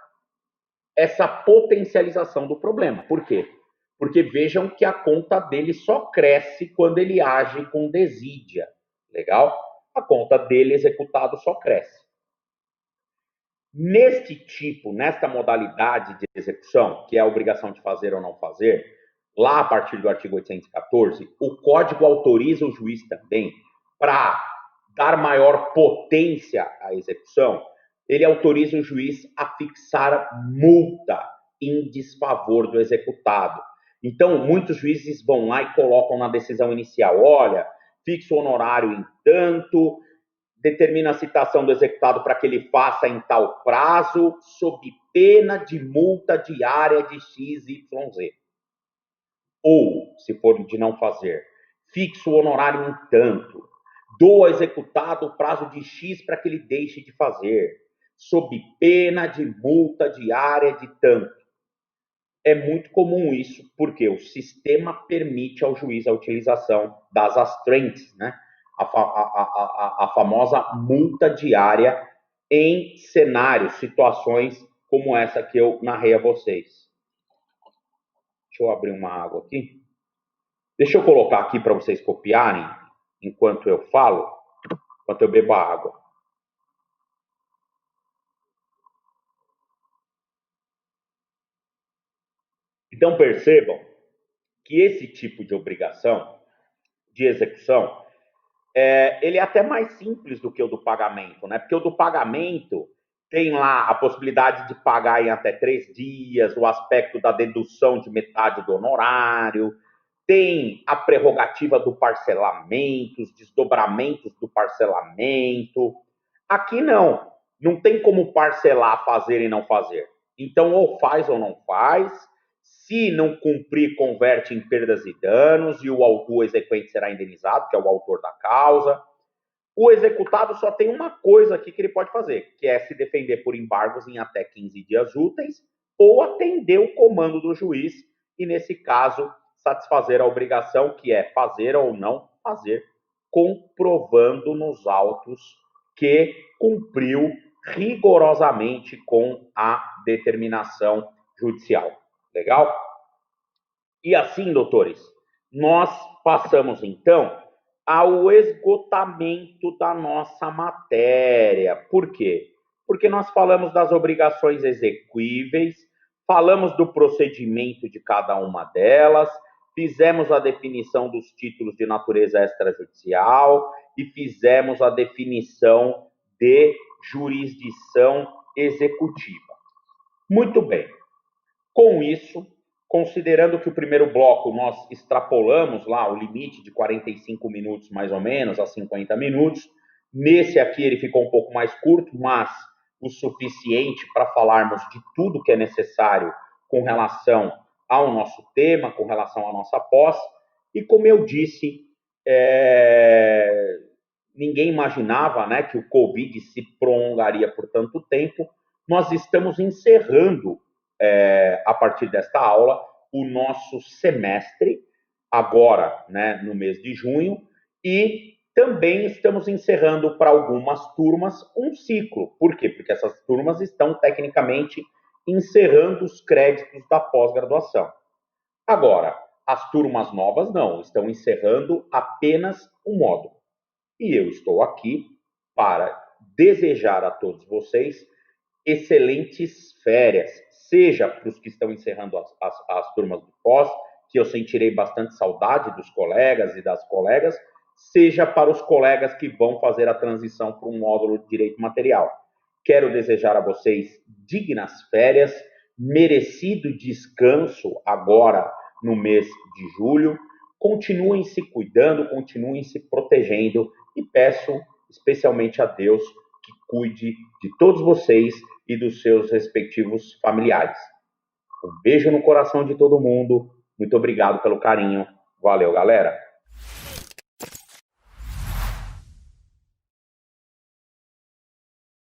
essa potencialização do problema. Por quê? Porque vejam que a conta dele só cresce quando ele age com desídia. Legal? A conta dele executado só cresce. Nesta modalidade de execução, que é a obrigação de fazer ou não fazer, lá a partir do artigo 814, o Código autoriza o juiz também para dar maior potência à execução, ele autoriza o juiz a fixar multa em desfavor do executado. Então, muitos juízes vão lá e colocam na decisão inicial, olha, fixa o honorário em tanto, determina a citação do executado para que ele faça em tal prazo, sob pena de multa diária de XYZ. Ou, se for de não fazer, fixa o honorário em tanto, dou ao executado o prazo de X para que ele deixe de fazer, sob pena de multa diária de tanto. É muito comum isso, porque o sistema permite ao juiz a utilização das astrentes, né? A famosa multa diária em cenários, situações como essa que eu narrei a vocês. Deixa eu abrir uma água aqui. Deixa eu colocar aqui para vocês copiarem enquanto eu falo, enquanto eu bebo a água. Então percebam que esse tipo de obrigação de execução ele é até mais simples do que o do pagamento, né? Porque o do pagamento tem lá a possibilidade de pagar em até 3 dias, o aspecto da dedução de metade do honorário, tem a prerrogativa do parcelamento, os desdobramentos do parcelamento. Aqui não, não tem como parcelar, fazer e não fazer. Então, ou faz ou não faz. Se não cumprir, converte em perdas e danos e o exequente será indenizado, que é o autor da causa. O executado só tem uma coisa aqui que ele pode fazer, que é se defender por embargos em até 15 dias úteis ou atender o comando do juiz e, nesse caso, satisfazer a obrigação, que é fazer ou não fazer, comprovando nos autos que cumpriu rigorosamente com a determinação judicial. Legal? E assim, doutores, nós passamos então ao esgotamento da nossa matéria. Por quê? Porque nós falamos das obrigações exequíveis, falamos do procedimento de cada uma delas, fizemos a definição dos títulos de natureza extrajudicial e fizemos a definição de jurisdição executiva. Muito bem. Com isso, considerando que o primeiro bloco nós extrapolamos lá o limite de 45 minutos mais ou menos a 50 minutos, nesse aqui ele ficou um pouco mais curto, mas o suficiente para falarmos de tudo que é necessário com relação ao nosso tema, com relação à nossa pós. E como eu disse, ninguém imaginava, né, que o Covid se prolongaria por tanto tempo. Nós estamos encerrando a partir desta aula, o nosso semestre, agora, né, no mês de junho, e também estamos encerrando para algumas turmas um ciclo. Por quê? Porque essas turmas estão, tecnicamente, encerrando os créditos da pós-graduação. Agora, as turmas novas não, estão encerrando apenas um módulo. E eu estou aqui para desejar a todos vocês excelentes férias, seja para os que estão encerrando as turmas do pós, que eu sentirei bastante saudade dos colegas e das colegas, seja para os colegas que vão fazer a transição para um módulo de direito material. Quero desejar a vocês dignas férias, merecido descanso agora no mês de julho. Continuem se cuidando, continuem se protegendo e peço especialmente a Deus que cuide de todos vocês e dos seus respectivos familiares. Um beijo no coração de todo mundo. Muito obrigado pelo carinho. Valeu, galera.